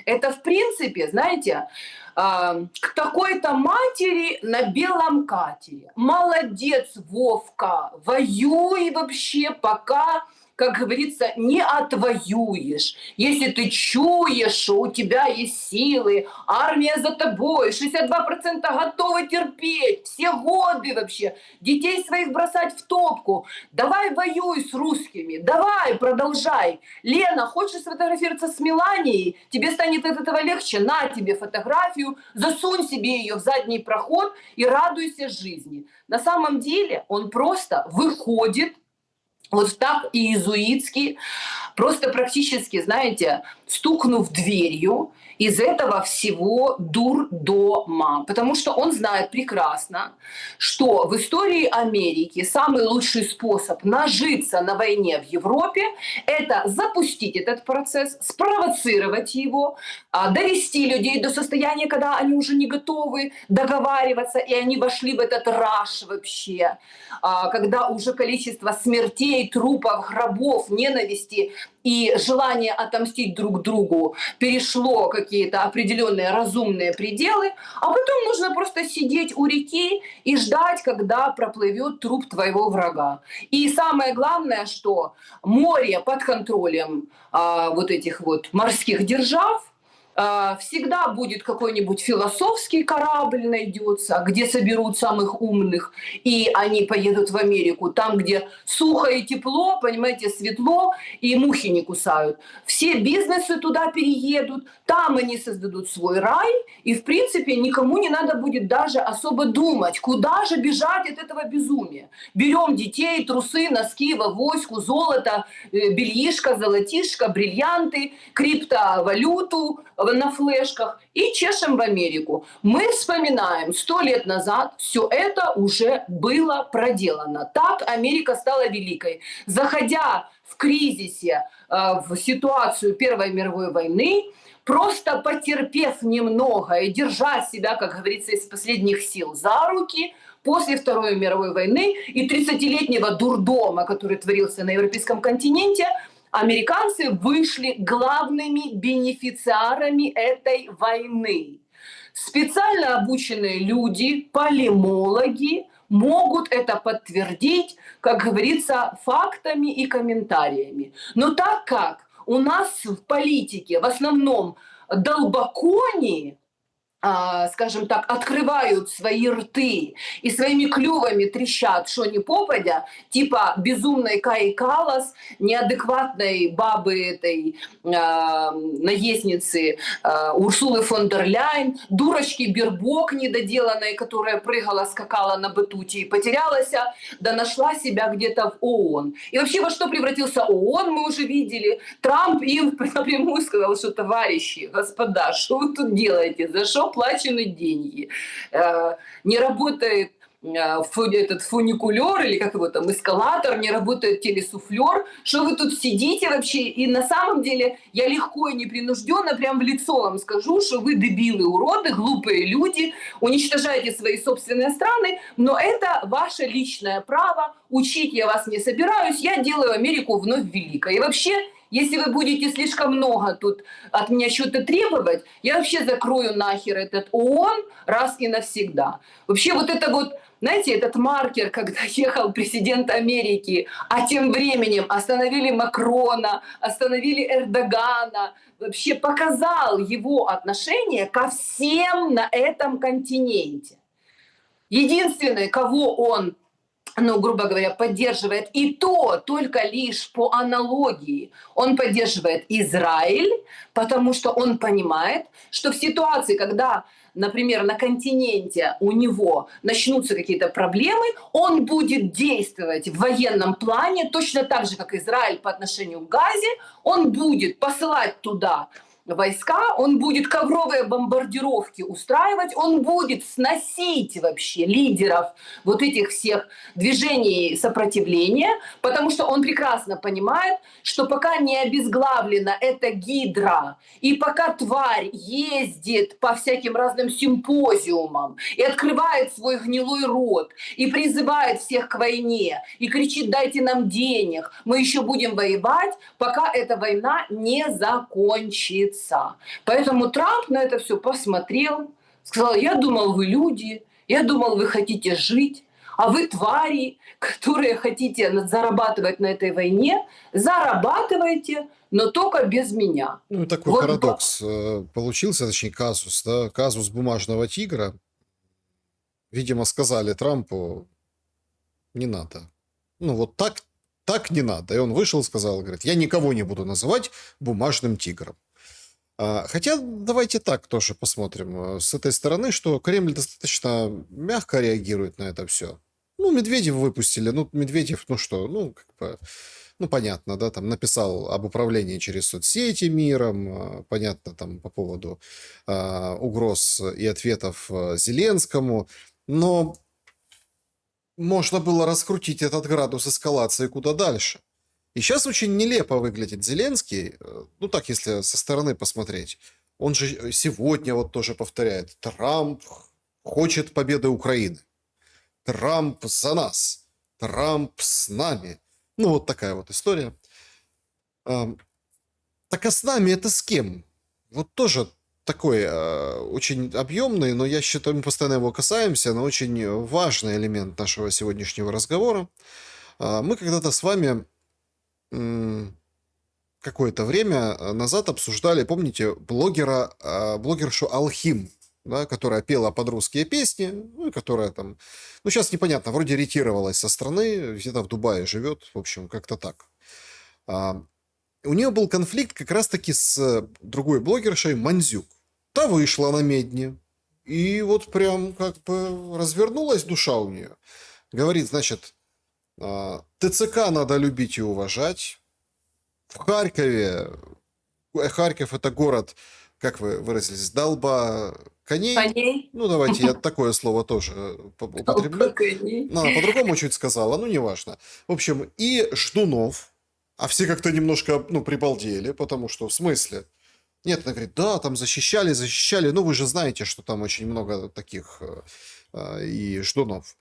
это, в принципе, знаете, к такой-то матери на белом катере. Молодец, Вовка, воюй вообще, пока, как говорится, не отвоюешь. Если ты чуешь, что у тебя есть силы, армия за тобой, 62% готовы терпеть, все годы вообще, детей своих бросать в топку. Давай воюй с русскими, давай, продолжай. Лена, хочешь сфотографироваться с Меланией? Тебе станет от этого легче? На тебе фотографию, засунь себе ее в задний проход и радуйся жизни. На самом деле он просто выходит вот так иезуитски, просто практически, знаете, стукнув дверью из этого всего дурдома. Потому что он знает прекрасно, что в истории Америки самый лучший способ нажиться на войне в Европе – это запустить этот процесс, спровоцировать его, довести людей до состояния, когда они уже не готовы договариваться, и они вошли в этот раш вообще, когда уже количество смертей, трупов, гробов, ненависти и желание отомстить друг другу перешло какие-то определенные разумные пределы, а потом нужно просто сидеть у реки и ждать, когда проплывет труп твоего врага. И самое главное, что море под контролем вот этих вот морских держав, всегда будет какой-нибудь философский корабль найдется, где соберут самых умных, и они поедут в Америку, там, где сухо и тепло, понимаете, светло, и мухи не кусают. Все бизнесы туда переедут, там они создадут свой рай, и, в принципе, никому не надо будет даже особо думать, куда же бежать от этого безумия. Берем детей, трусы, носки, авоську, золото, бельишко, золотишко, бриллианты, криптовалюту, на флешках и чешем в Америку. Мы вспоминаем, 100 лет назад все это уже было проделано. Так Америка стала великой. Заходя в кризисе, в ситуацию Первой мировой войны, просто потерпев немного и держа себя, как говорится, из последних сил за руки, после Второй мировой войны и 30-летнего дурдома, который творился на европейском континенте, американцы вышли главными бенефициарами этой войны. Специально обученные люди, полимологи, могут это подтвердить, как говорится, фактами и комментариями. Но так как у нас в политике в основном долбокони, скажем так, открывают свои рты и своими клювами трещат, что ни попадя, типа безумной Каи Каллас, неадекватной бабы этой наездницы Урсулы фон дер Ляйн, дурочки Бербок недоделанной, которая прыгала, скакала на батуте и потерялась, да нашла себя где-то в ООН. И вообще во что превратился ООН, мы уже видели. Трамп им напрямую сказал, что товарищи, господа, что вы тут делаете, за что плачены деньги, не работает этот фуникулер или как его там, эскалатор, не работает телесуфлер, что вы тут сидите вообще, и на самом деле я легко и непринужденно прям в лицо вам скажу, что вы дебилы, уроды, глупые люди, уничтожаете свои собственные страны, но это ваше личное право, учить я вас не собираюсь, я делаю Америку вновь великой. И вообще, если вы будете слишком много тут от меня что-то требовать, я вообще закрою нахер этот ООН раз и навсегда. Вообще вот это вот, знаете, этот маркер, когда ехал президент Америки, а тем временем остановили Макрона, остановили Эрдогана, вообще показал его отношение ко всем на этом континенте. Единственный, кого он, ну, грубо говоря, поддерживает, и то только лишь по аналогии, он поддерживает Израиль, потому что он понимает, что в ситуации, когда, например, на континенте у него начнутся какие-то проблемы, он будет действовать в военном плане точно так же, как Израиль по отношению к Газе, он будет посылать туда войска, он будет ковровые бомбардировки устраивать, он будет сносить вообще лидеров вот этих всех движений сопротивления, потому что он прекрасно понимает, что пока не обезглавлена эта гидра, и пока тварь ездит по всяким разным симпозиумам и открывает свой гнилой рот, и призывает всех к войне, и кричит: дайте нам денег, мы еще будем воевать, пока эта война не закончится. Поэтому Трамп на это все посмотрел, сказал: я думал, вы люди, я думал, вы хотите жить, а вы твари, которые хотите зарабатывать на этой войне, зарабатывайте, но только без меня. Ну, такой Вот парадокс получился, точнее, казус, да, казус бумажного тигра. Видимо, сказали Трампу: не надо. Ну, вот так не надо. И он вышел, сказал, говорит: я никого не буду называть бумажным тигром. Хотя давайте так тоже посмотрим с этой стороны, что Кремль достаточно мягко реагирует на это все. Ну, Медведева выпустили, ну, Медведев, ну что, ну, как бы, ну, понятно, да, там написал об управлении через соцсети миром, понятно, там по поводу угроз и ответов Зеленскому, но можно было раскрутить этот градус эскалации куда дальше. И сейчас очень нелепо выглядит Зеленский, ну так, если со стороны посмотреть. Он же сегодня вот тоже повторяет: Трамп хочет победы Украины. Трамп за нас. Трамп с нами. Ну вот такая вот история. Так а с нами это с кем? Вот тоже такой очень объемный, но я считаю, мы постоянно его касаемся, но очень важный элемент нашего сегодняшнего разговора. Мы когда-то с вами какое-то время назад обсуждали, помните, блогершу Алхим, да, которая пела под русские песни, ну, и которая там, ну, сейчас непонятно, вроде ретировалась со страны, где-то в Дубае живет, в общем, как-то так. У нее был конфликт как раз-таки с другой блогершей Мандзюк. Та вышла на медне, и вот прям как бы развернулась душа у нее. Говорит, значит, ТЦК надо любить и уважать. В Харькове, Харьков это город как вы выразились, долба коней? Коней, Ну, давайте я такое слово тоже употреблю. коней. Но она по-другому чуть сказала, ну, неважно. В общем, и Ждунов, а все как-то немножко, ну, прибалдели, потому что, в смысле? Нет, она говорит, да, там защищали, ну, вы же знаете, что там очень много таких и Ждунов.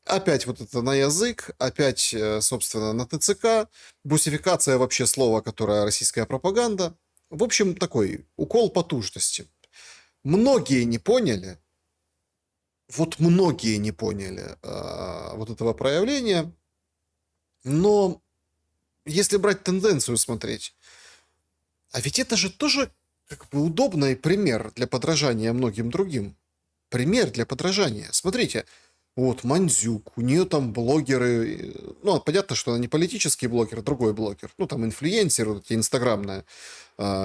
Опять вот это на язык, опять, собственно, на ТЦК, бусификация вообще слова, которое российская пропаганда. В общем, такой укол потужности. Многие не поняли, вот многие не поняли вот этого проявления, но если брать тенденцию смотреть, а ведь это же тоже как бы удобный пример для подражания многим другим. Пример для подражания. Смотрите, вот Мандзюк, у нее там блогеры, ну, понятно, что она не политический блогер, другой блогер, ну, там инфлюенсеры, вот эти инстаграмные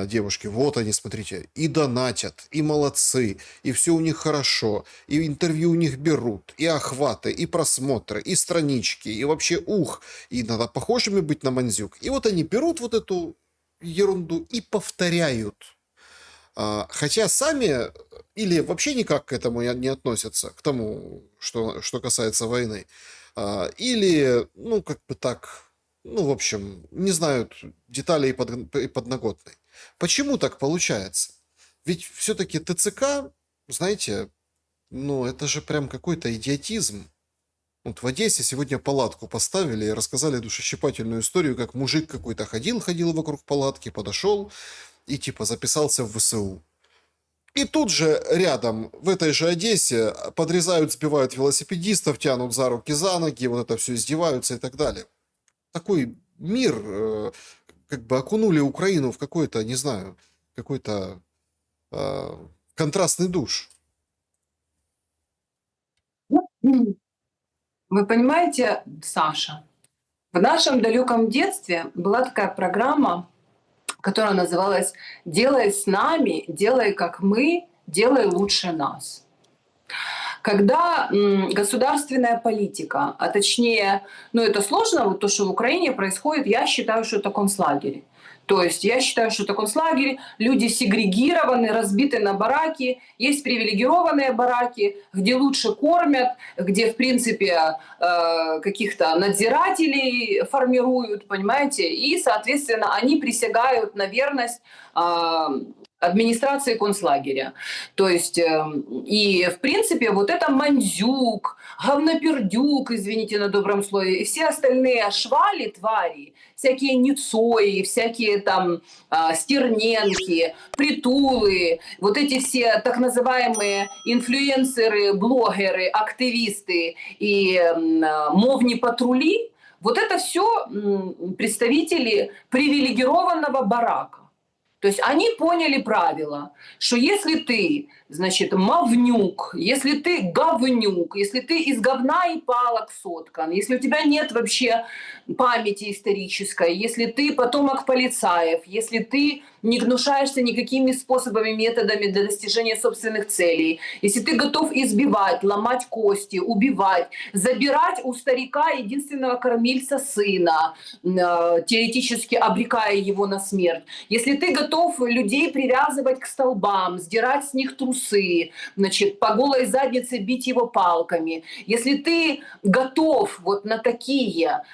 девушки, вот они, смотрите, и донатят, и молодцы, и все у них хорошо, и интервью у них берут, и охваты, и просмотры, и странички, и вообще и надо похожими быть на Мандзюк. И вот они берут вот эту ерунду и повторяют. Хотя сами или вообще никак к этому не относятся, к тому, что касается войны, или, ну, как бы так, ну, в общем, не знают деталей и подноготной. Почему так получается? Ведь все-таки ТЦК, знаете, ну, это же прям какой-то идиотизм. Вот в Одессе сегодня палатку поставили и рассказали душещипательную историю, как мужик какой-то ходил вокруг палатки, подошел и типа записался в ВСУ. И тут же рядом, в этой же Одессе, подрезают, сбивают велосипедистов, тянут за руки, за ноги, вот это все издеваются и так далее. Такой мир, как бы окунули Украину в какой-то, не знаю, какой-то контрастный душ. Вы понимаете, Саша, в нашем далеком детстве была такая программа, которая называлась «Делай с нами, делай как мы, делай лучше нас». Когда государственная политика, а точнее, ну это сложно, вот то, что в Украине происходит, я считаю, что это концлагерь. То есть я считаю, что это концлагерь, люди сегрегированы, разбиты на бараки, есть привилегированные бараки, где лучше кормят, где, в принципе, каких-то надзирателей формируют, понимаете, и, соответственно, они присягают на верность администрации концлагеря. То есть, и, в принципе, вот это Мандзюк, говнопердюк, извините на добром слове, и все остальные швали, твари, всякие Ницои, всякие там Стерненки, Притулы, вот эти все так называемые инфлюенсеры, блогеры, активисты и мовни патрули, вот это все представители привилегированного барака. То есть они поняли правило, что если ты, значит, мавнюк, если ты говнюк, если ты из говна и палок соткан, если у тебя нет вообще памяти исторической, если ты потомок полицаев, если ты не гнушаешься никакими способами, методами для достижения собственных целей, если ты готов избивать, ломать кости, убивать, забирать у старика единственного кормильца сына, теоретически обрекая его на смерть, если ты готов людей привязывать к столбам, сдирать с них трусы, значит, по голой заднице бить его палками, если ты готов вот на такие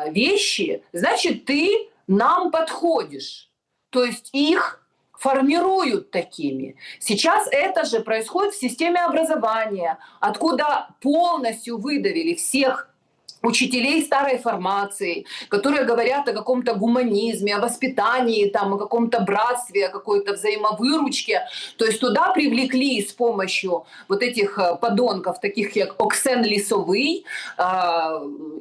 вещи, значит, ты нам подходишь. То есть их формируют такими. Сейчас это же происходит в системе образования, откуда полностью выдавили всех учителей старой формации, которые говорят о каком-то гуманизме, о воспитании, там, о каком-то братстве, о какой-то взаимовыручке. То есть туда привлекли с помощью вот этих подонков, таких как Оксен Лисовый,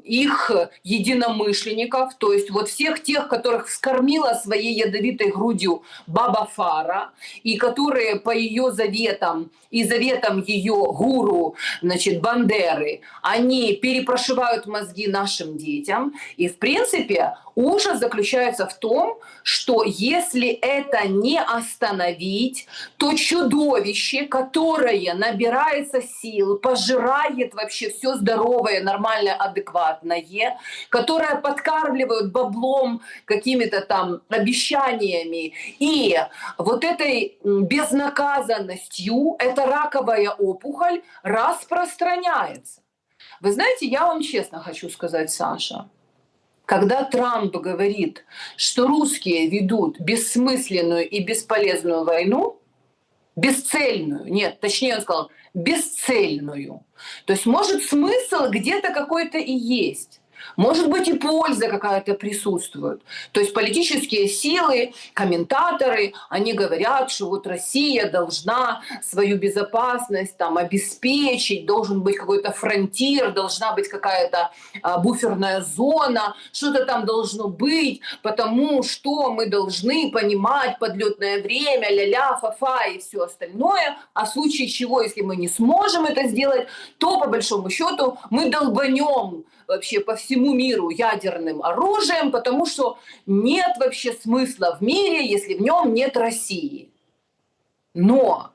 их единомышленников, то есть вот всех тех, которых вскормила своей ядовитой грудью баба Фара, и которые по ее заветам и заветам ее гуру, значит, Бандеры, они перепрошивают мозги нашим детям. И, в принципе, ужас заключается в том, что если это не остановить, то чудовище, которое набирается сил, пожирает вообще все здоровое, нормальное, адекватное, которое подкармливают баблом, какими-то там обещаниями, и вот этой безнаказанностью эта раковая опухоль распространяется. Вы знаете, я вам честно хочу сказать, Саша, когда Трамп говорит, что русские ведут бессмысленную и бесполезную войну, бесцельную, нет, точнее он сказал, бесцельную. То есть, может, смысл где-то какой-то и есть. Может быть, и польза какая-то присутствует. То есть политические силы, комментаторы, они говорят, что вот Россия должна свою безопасность там обеспечить, должен быть какой-то фронтир, должна быть какая-то буферная зона, что-то там должно быть, потому что мы должны понимать подлетное время, ля-ля, фа-фа и все остальное. А в случае чего, если мы не сможем это сделать, то по большому счету мы долбанем вообще по всему миру ядерным оружием, потому что нет вообще смысла в мире, если в нем нет России. Но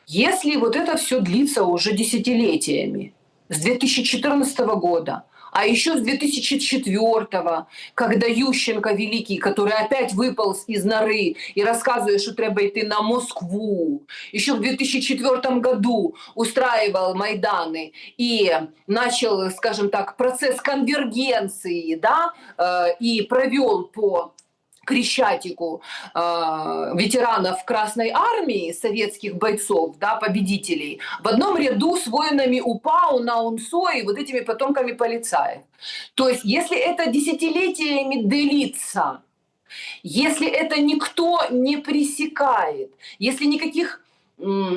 если вот это все длится уже десятилетиями, с 2014 года, а еще с 2004, когда Ющенко великий, который опять выполз из норы и рассказывает, что треба идти на Москву, еще в 2004 году устраивал Майданы и начал, скажем так, процесс конвергенции, да, и провел по Крещатику ветеранов Красной Армии, советских бойцов, да, победителей, в одном ряду с воинами УПА, УНАУНСО и вот этими потомками полицаев. То есть если это десятилетиями длится, если это никто не пресекает, если никаких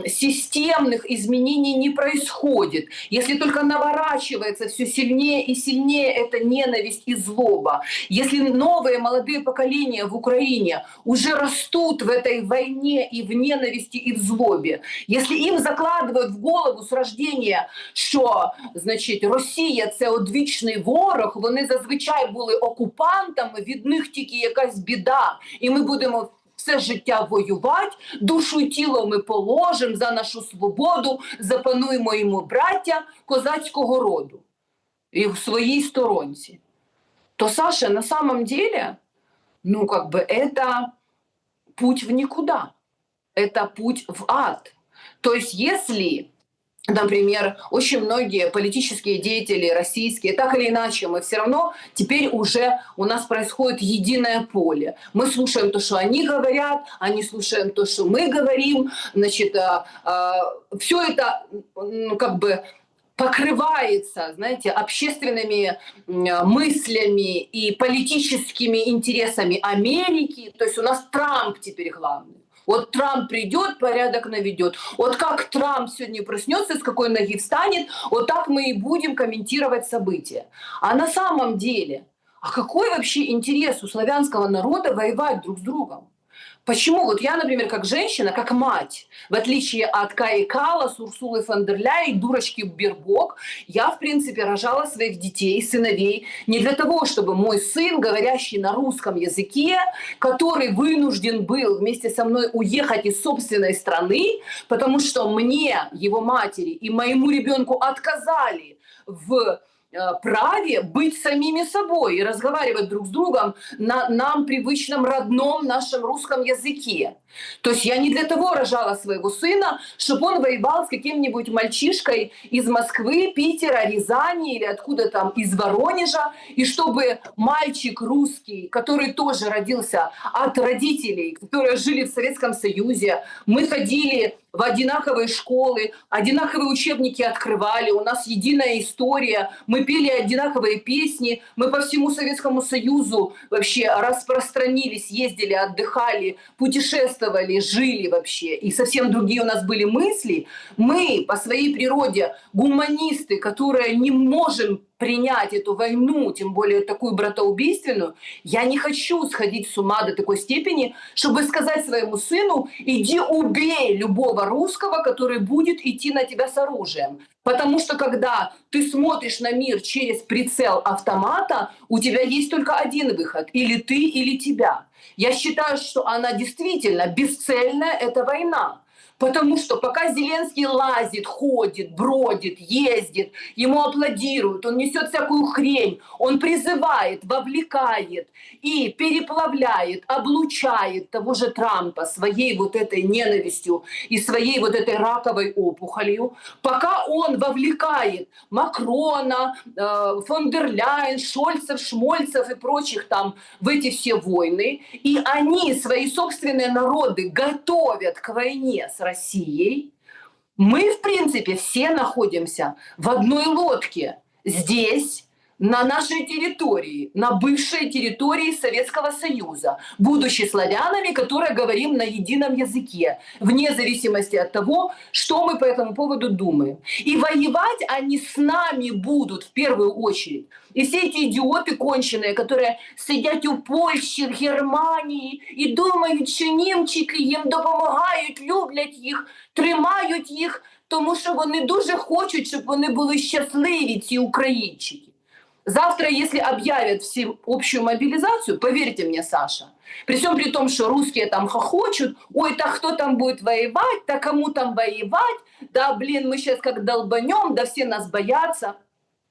системных изменений не происходит, если только наворачивается все сильнее и сильнее эта ненависть и злоба, если новые молодые поколения в Украине уже растут в этой войне и в ненависти и в злобе, если им закладывают в голову с рождения, що, значить, Росія – це одвічний ворог, вони зазвичай були окупантами, від них тільки якась біда, і ми будемо все життя воювати, душу і тіло ми положимо за нашу свободу, запануємо йому браття козацького роду і в своїй сторонці. То, Саша, на самом деле, ну, как бы это путь в никуда, это путь в ад. То есть если, например, очень многие политические деятели российские, так или иначе, мы все равно теперь уже у нас происходит единое поле. Мы слушаем то, что они говорят, они слушаем то, что мы говорим. Значит, все это, ну, как бы покрывается, знаете, общественными мыслями и политическими интересами Америки. То есть у нас Трамп теперь главный. Вот Трамп придет, порядок наведет. Вот как Трамп сегодня проснется, с какой ноги встанет, вот так мы и будем комментировать события. А на самом деле, а какой вообще интерес у славянского народа воевать друг с другом? Почему? Вот я, например, как женщина, как мать, в отличие от Каи Каллас, Урсулы фон дер Ляйен, дурочки Бербок, я, в принципе, рожала своих детей, сыновей не для того, чтобы мой сын, говорящий на русском языке, который вынужден был вместе со мной уехать из собственной страны, потому что мне, его матери и моему ребенку отказали в праве быть самими собой и разговаривать друг с другом на нам привычном родном нашем русском языке. То есть я не для того рожала своего сына, чтобы он воевал с каким-нибудь мальчишкой из Москвы, Питера, Рязани или откуда там, из Воронежа, и чтобы мальчик русский, который тоже родился от родителей, которые жили в Советском Союзе, мы ходили в одинаковые школы, одинаковые учебники открывали, у нас единая история, мы пели одинаковые песни, мы по всему Советскому Союзу вообще распространились, ездили, отдыхали, путешествовали, жили вообще, и совсем другие у нас были мысли. Мы по своей природе гуманисты, которые не можем принять эту войну, тем более такую братоубийственную, я не хочу сходить с ума до такой степени, чтобы сказать своему сыну: иди убей любого русского, который будет идти на тебя с оружием. Потому что когда ты смотришь на мир через прицел автомата, у тебя есть только один выход: или ты, или тебя. Я считаю, что она действительно бесцельная, это война. Потому что пока Зеленский лазит, ходит, бродит, ездит, ему аплодируют, он несет всякую хрень, он призывает, вовлекает и переплавляет, облучает того же Трампа своей вот этой ненавистью и своей вот этой раковой опухолью, пока он вовлекает Макрона, фон дер Ляйен, Шольцев, Шмольцев и прочих там в эти все войны, и они свои собственные народы готовят к войне с Россией, мы, в принципе, все находимся в одной лодке здесь, на нашей территории, на бывшей территории Советского Союза, будучи славянами, которые говорим на едином языке, вне зависимости от того, что мы по этому поводу думаем. И воевать они с нами будут в первую очередь. И все эти идиоты конченые, которые сидять у Польщі, в Германії і думають, що німчики їм допомагають, люблять їх, тримають їх, тому що вони дуже хочуть, щоб вони були щасливі, ці українчики. Завтра, если объявят всеобщую мобилизацию, поверьте мне, Саша, при всем при том, что русские там хохочут: ой, так кто там будет воевать, да кому там воевать, да блин, мы сейчас как долбанем, да все нас боятся.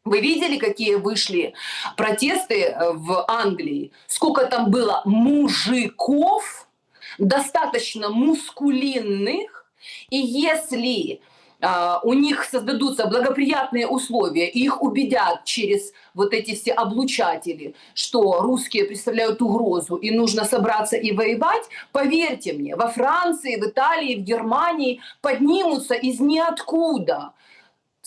Вы видели, какие вышли протесты в Англии? Сколько там было мужиков, достаточно мускулинных, и если у них создадутся благоприятные условия, и их убедят через вот эти все облучатели, что русские представляют угрозу и нужно собраться и воевать, поверьте мне, во Франции, в Италии, в Германии поднимутся из ниоткуда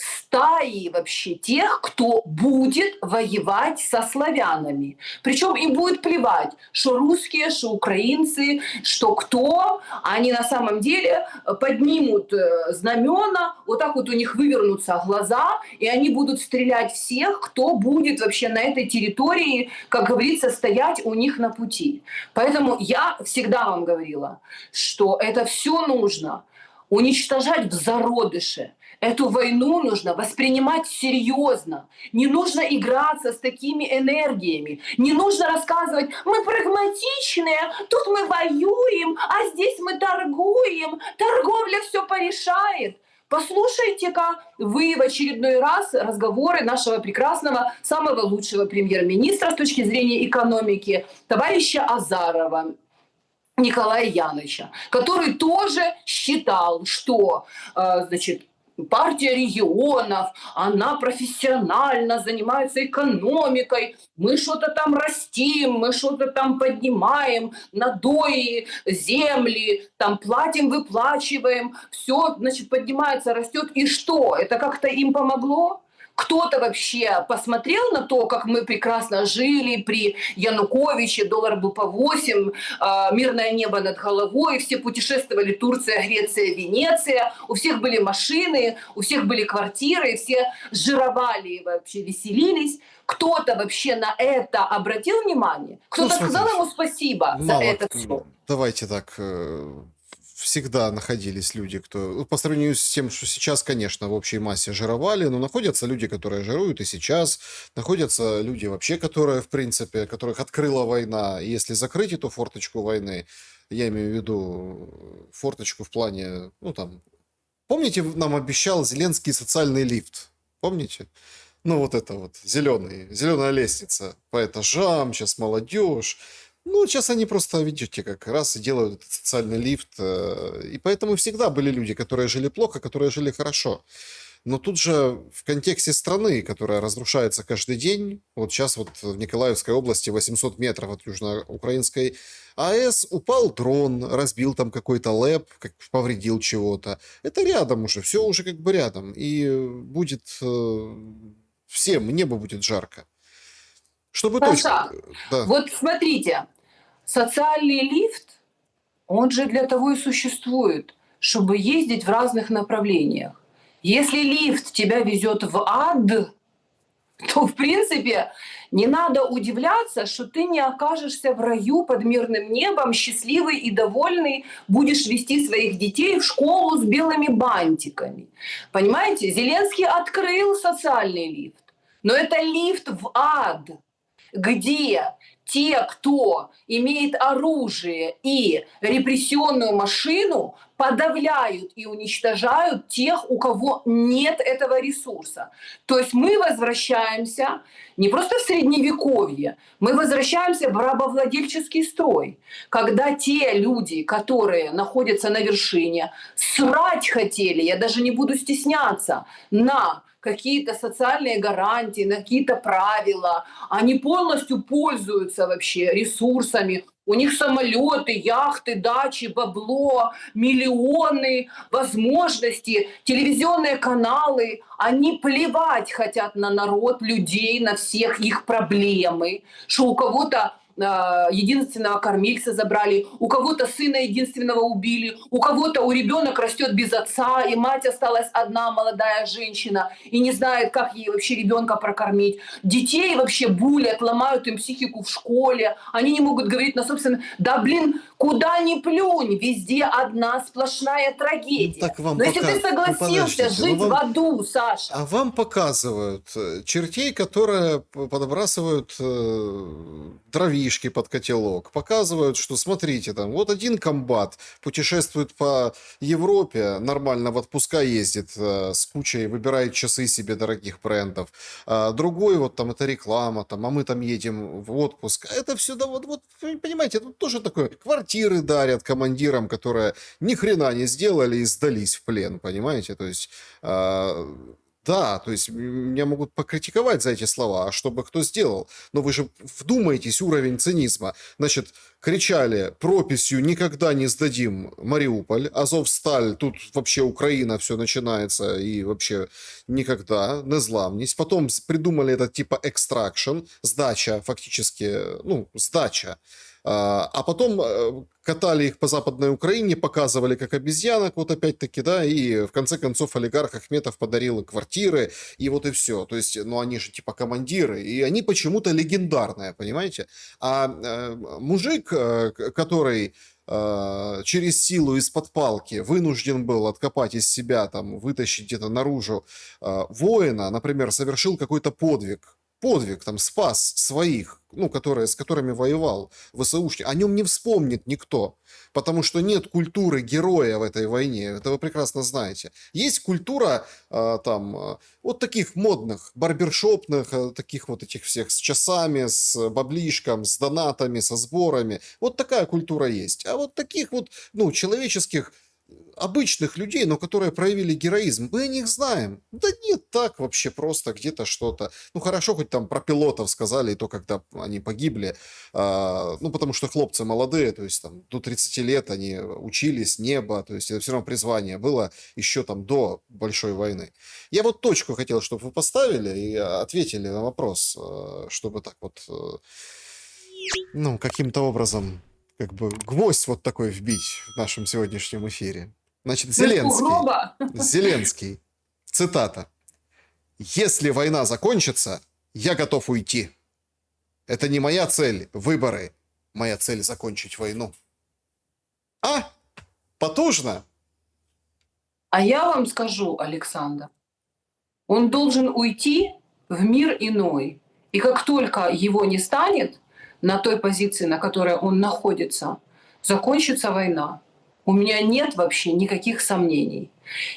стаи вообще тех, кто будет воевать со славянами. Причем им будет плевать, что русские, что украинцы, что кто. Они на самом деле поднимут знамена, вот так вот у них вывернутся глаза, и они будут стрелять всех, кто будет вообще на этой территории, как говорится, стоять у них на пути. Поэтому я всегда вам говорила, что это все нужно уничтожать в зародыше. Эту войну нужно воспринимать серьезно. Не нужно играться с такими энергиями. Не нужно рассказывать: мы прагматичные, тут мы воюем, а здесь мы торгуем. Торговля все порешает. Послушайте-ка вы в очередной раз разговоры нашего прекрасного, самого лучшего премьер-министра с точки зрения экономики, товарища Азарова, Николая Яновича, который тоже считал, что, значит, партия регионов, она профессионально занимается экономикой, мы что-то там растим, мы что-то там поднимаем, надои, земли, там платим, выплачиваем, все, значит, поднимается, растет. И что? Это как-то им помогло? Кто-то вообще посмотрел на то, как мы прекрасно жили при Януковиче, доллар был по 8, мирное небо над головой, все путешествовали: Турция, Греция, Венеция, у всех были машины, у всех были квартиры, все жировали и вообще веселились. Кто-то вообще на это обратил внимание? Кто-то сказал ему спасибо за это все? Давайте так, всегда находились люди, кто... По сравнению с тем, что сейчас, конечно, в общей массе жировали, но находятся люди, которые жируют и сейчас. Находятся люди вообще, которые, в принципе, которых открыла война. И если закрыть эту форточку войны, я имею в виду форточку в плане, ну там... Помните, нам обещал Зеленский социальный лифт? Помните? Ну вот это вот, зеленая лестница по этажам, сейчас молодежь. Ну, сейчас они просто, видите, как раз и делают этот социальный лифт. И поэтому всегда были люди, которые жили плохо, которые жили хорошо. Но тут же в контексте страны, которая разрушается каждый день, вот сейчас вот в Николаевской области 800 метров от южноукраинской АЭС упал дрон, разбил там какой-то ЛЭП, повредил чего-то. Это рядом уже, все уже как бы рядом. И будет всем, небо будет жарко. Чтобы Саша, точно... Да. вот смотрите, социальный лифт, он же для того и существует, чтобы ездить в разных направлениях. Если лифт тебя везет в ад, то, в принципе, не надо удивляться, что ты не окажешься в раю под мирным небом, счастливый и довольный, будешь вести своих детей в школу с белыми бантиками. Понимаете, Зеленский открыл социальный лифт, но это лифт в ад, где те, кто имеет оружие и репрессионную машину, подавляют и уничтожают тех, у кого нет этого ресурса. То есть мы возвращаемся не просто в средневековье, мы возвращаемся в рабовладельческий строй, когда те люди, которые находятся на вершине, срать хотели, я даже не буду стесняться, на какие-то социальные гарантии, на какие-то правила. Они полностью пользуются вообще ресурсами. У них самолеты, яхты, дачи, бабло, миллионы, возможности, телевизионные каналы. Они плевать хотят на народ, людей, на всех их проблемы. Что у кого-то единственного кормильца забрали, у кого-то сына единственного убили, у кого-то у ребенок растет без отца, и мать осталась одна молодая женщина и не знает, как ей вообще ребенка прокормить. Детей вообще булят, ломают им психику в школе, они не могут говорить на собственном... Да блин, куда ни плюнь, везде одна сплошная трагедия. Так вам Но если ты согласился подождите, жить в аду, Саша... А вам показывают чертей, которые подбрасывают дровишки под котелок. Показывают, что смотрите, там вот один комбат путешествует по Европе, нормально в отпуска ездит с кучей, выбирает часы себе дорогих брендов. А другой вот там это реклама, там, а мы там едем в отпуск. Это все, да, вот, понимаете, это тоже такое. Квартиры дарят командирам, которые ни хрена не сделали и сдались в плен, понимаете? То есть... Да, то есть меня могут покритиковать за эти слова, а что бы кто сделал? Но вы же вдумаетесь, уровень цинизма. Значит, кричали прописью «никогда не сдадим Мариуполь», Азовсталь, тут вообще Украина все начинается и вообще никогда, не зламнись. Потом придумали это типа экстракшн, сдача фактически, ну, сдача. А потом катали их по Западной Украине, показывали как обезьянок, вот опять-таки, да, и в конце концов олигарх Ахметов подарил квартиры, и вот и все. То есть, ну, они же типа командиры, и они почему-то легендарные, понимаете? А мужик, который через силу из-под палки вынужден был откопать из себя, там, вытащить где-то наружу воина, например, совершил какой-то подвиг, там, спас своих, ну, с которыми воевал ВСУшник, о нем не вспомнит никто, потому что нет культуры героя в этой войне, это вы прекрасно знаете. Есть культура, вот таких модных, барбершопных, таких вот этих всех с часами, с баблишком, с донатами, со сборами, вот такая культура есть. А вот таких вот, ну, человеческих, обычных людей, но которые проявили героизм, мы о них знаем. Да нет, так вообще просто где-то что-то. Ну хорошо, хоть там про пилотов сказали, и то, когда они погибли. Ну потому что хлопцы молодые, то есть там до 30 лет они учились, небо, то есть это все равно призвание было еще там до Большой войны. Я вот точку хотел, чтобы вы поставили и ответили на вопрос, чтобы так вот, ну, каким-то образом как бы гвоздь вот такой вбить в нашем сегодняшнем эфире. Значит, Зеленский, цитата. «Если война закончится, я готов уйти. Это не моя цель, выборы. Моя цель закончить войну». А? Потужно? А я вам скажу, Александр, он должен уйти в мир иной. И как только его не станет на той позиции, на которой он находится, закончится война. У меня нет вообще никаких сомнений.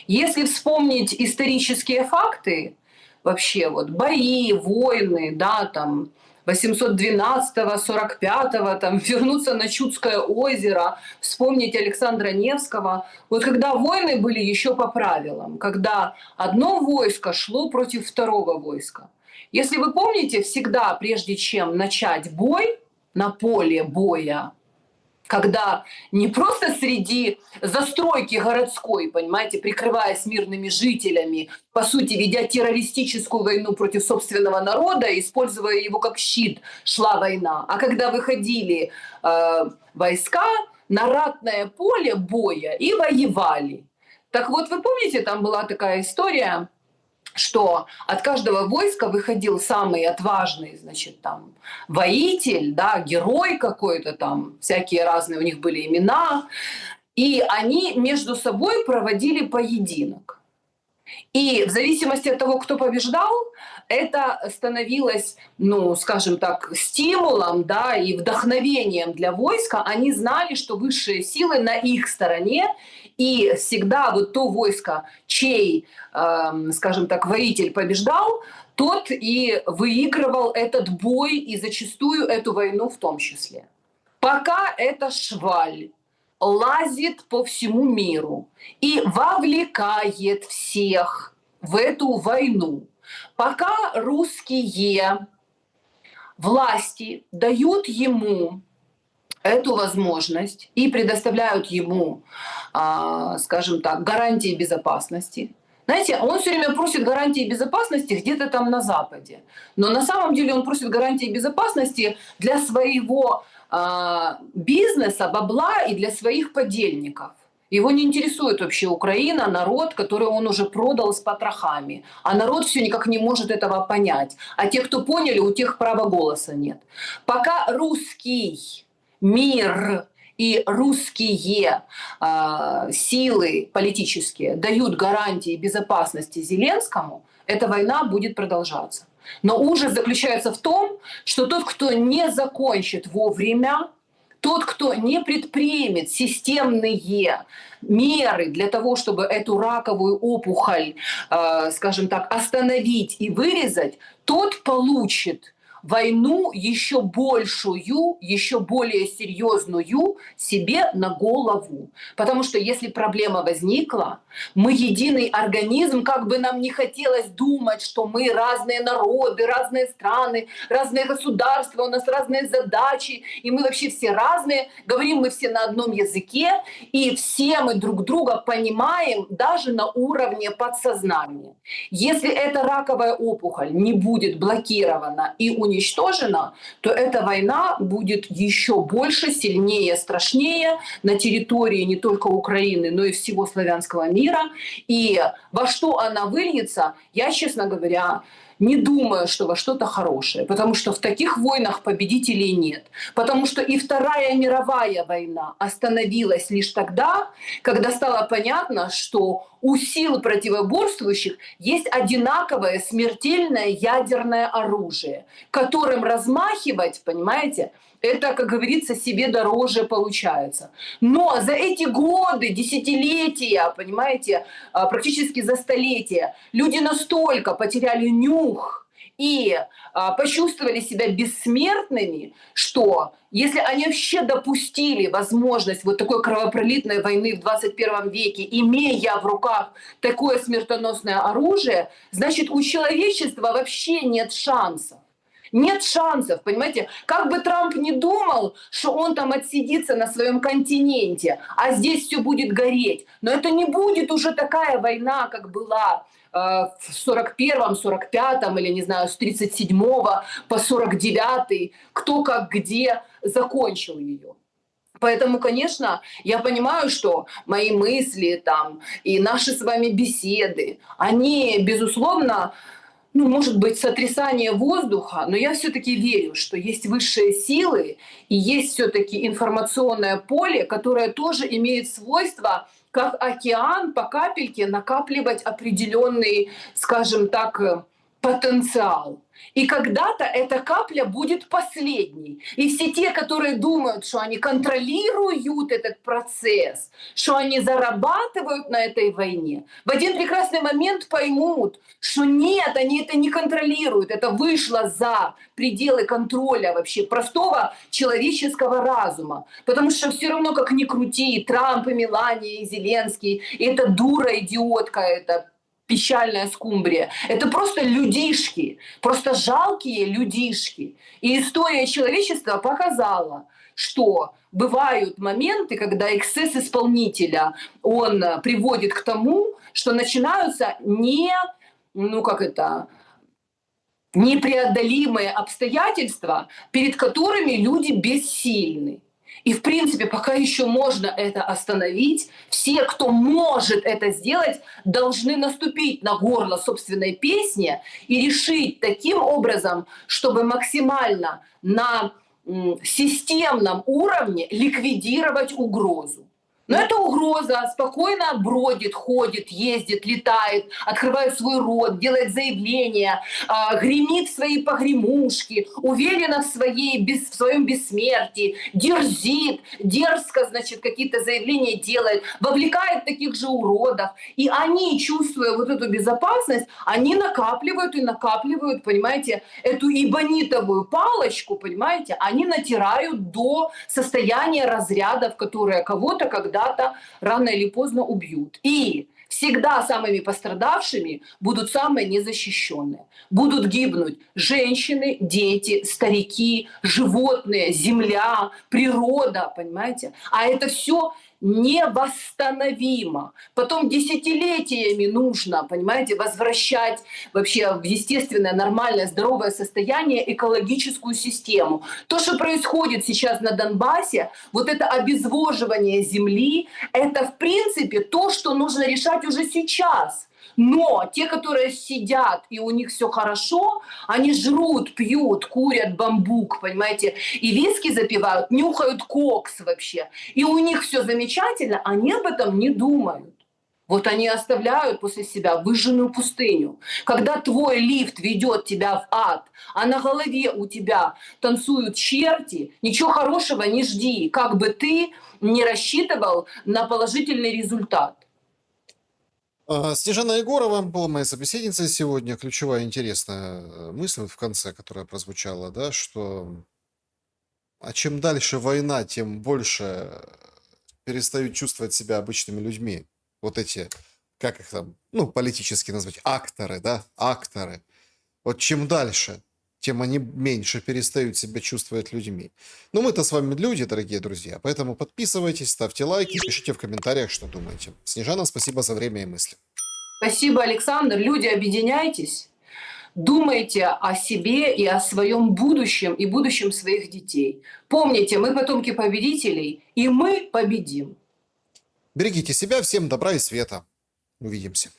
Если вспомнить исторические факты, вообще вот бои, войны, да, там 812-го, 45-го, там, вернуться на Чудское озеро, вспомнить Александра Невского. Вот когда войны были еще по правилам, когда одно войско шло против второго войска. Если вы помните, всегда, прежде чем начать бой на поле боя, когда не просто среди застройки городской, понимаете, прикрываясь мирными жителями, по сути, ведя террористическую войну против собственного народа, используя его как щит, шла война. А когда выходили войска на ратное поле боя и воевали. Так вот, вы помните, там была такая история, что от каждого войска выходил самый отважный, значит, там, воитель, да, герой какой-то там, всякие разные у них были имена, и они между собой проводили поединок. И в зависимости от того, кто побеждал, это становилось, ну, скажем так, стимулом, да, и вдохновением для войска. Они знали, что высшие силы на их стороне, и всегда вот то войско, чей, скажем так, воитель побеждал, тот и выигрывал этот бой и зачастую эту войну в том числе. Пока эта шваль лазит по всему миру и вовлекает всех в эту войну. Пока русские власти дают ему эту возможность и предоставляют ему, скажем так, гарантии безопасности. Знаете, он все время просит гарантии безопасности где-то там на Западе. Но на самом деле он просит гарантии безопасности для своего бизнеса, бабла и для своих подельников. Его не интересует вообще Украина, народ, который он уже продал с потрохами. А народ все никак не может этого понять. А те, кто поняли, у тех права голоса нет. Пока русский мир и русские силы политические дают гарантии безопасности Зеленскому, эта война будет продолжаться. Но ужас заключается в том, что тот, кто не закончит вовремя, тот, кто не предпримет системные меры для того, чтобы эту раковую опухоль, скажем так, остановить и вырезать, тот получит войну еще большую, еще более серьезную себе на голову. Потому что если проблема возникла, мы единый организм, как бы нам не хотелось думать, что мы разные народы, разные страны, разные государства, у нас разные задачи, и мы вообще все разные, говорим мы все на одном языке, и все мы друг друга понимаем даже на уровне подсознания. Если эта раковая опухоль не будет блокирована и уничтожена, то эта война будет еще больше, сильнее, страшнее на территории не только Украины, но и всего славянского мира. И во что она выльется, я, честно говоря, не думаю, что во что-то хорошее, потому что в таких войнах победителей нет. Потому что и Вторая мировая война остановилась лишь тогда, когда стало понятно, что у сил противоборствующих есть одинаковое смертельное ядерное оружие, которым размахивать, понимаете, это, как говорится, себе дороже получается. Но за эти годы, десятилетия, понимаете, практически за столетия, люди настолько потеряли нюх и почувствовали себя бессмертными, что если они вообще допустили возможность вот такой кровопролитной войны в 21 веке, имея в руках такое смертоносное оружие, значит, у человечества вообще нет шансов. Нет шансов, понимаете? Как бы Трамп не думал, что он там отсидится на своем континенте, а здесь все будет гореть. Но это не будет уже такая война, как была в 41-м, 45-м, или, не знаю, с 37-го по 49-й, кто как где закончил ее. Поэтому, конечно, я понимаю, что мои мысли там и наши с вами беседы, они, безусловно, ну, может быть, сотрясание воздуха, но я все-таки верю, что есть высшие силы и есть все-таки информационное поле, которое тоже имеет свойство, как океан, по капельке накапливать определенный, скажем так, потенциал. И когда-то эта капля будет последней. И все те, которые думают, что они контролируют этот процесс, что они зарабатывают на этой войне, в один прекрасный момент поймут, что нет, они это не контролируют. Это вышло за пределы контроля вообще простого человеческого разума. Потому что все равно, как ни крути, и Трамп, и Мелания, и Зеленский, и эта дура, идиотка, это пищальная скумбрия. Это просто людишки, просто жалкие людишки. И история человечества показала, что бывают моменты, когда эксцесс исполнителя, он приводит к тому, что начинаются непреодолимые обстоятельства, перед которыми люди бессильны. И, в принципе, пока еще можно это остановить, все, кто может это сделать, должны наступить на горло собственной песни и решить таким образом, чтобы максимально на системном уровне ликвидировать угрозу. Но эта угроза спокойно бродит, ходит, ездит, летает, открывает свой рот, делает заявления, гремит свои погремушки, уверена в своем бессмертии, дерзит, дерзко, значит, какие-то заявления делает, вовлекает таких же уродов. И они, чувствуя вот эту безопасность, они накапливают и накапливают, понимаете, эту эбонитовую палочку, понимаете, они натирают до состояния разрядов, которые кого-то когда-то рано или поздно убьют. И всегда самыми пострадавшими будут самые незащищенные. Будут гибнуть женщины, дети, старики, животные, земля, природа, понимаете? А это все невосстановимо. Потом десятилетиями нужно, понимаете, возвращать вообще в естественное, нормальное, здоровое состояние экологическую систему. То, что происходит сейчас на Донбассе, вот это обезвоживание земли, это в принципе то, что нужно решать уже сейчас. Но те, которые сидят, и у них все хорошо, они жрут, пьют, курят бамбук, понимаете, и виски запивают, нюхают кокс вообще. И у них все замечательно, они об этом не думают. Вот они оставляют после себя выжженную пустыню. Когда твой лифт ведет тебя в ад, а на голове у тебя танцуют черти, ничего хорошего не жди, как бы ты не рассчитывал на положительный результат. Снежана Егорова была моей собеседницей сегодня. Ключевая интересная мысль в конце, которая прозвучала, да, что чем дальше война, тем больше перестают чувствовать себя обычными людьми. Вот эти, как их там, политически назвать, акторы, да, акторы. Вот чем дальше, тем они меньше перестают себя чувствовать людьми. Но мы-то с вами люди, дорогие друзья, поэтому подписывайтесь, ставьте лайки, пишите в комментариях, что думаете. Снежана, спасибо за время и мысли. Спасибо, Александр. Люди, объединяйтесь. Думайте о себе и о своем будущем и будущем своих детей. Помните, мы потомки победителей, и мы победим. Берегите себя, всем добра и света. Увидимся.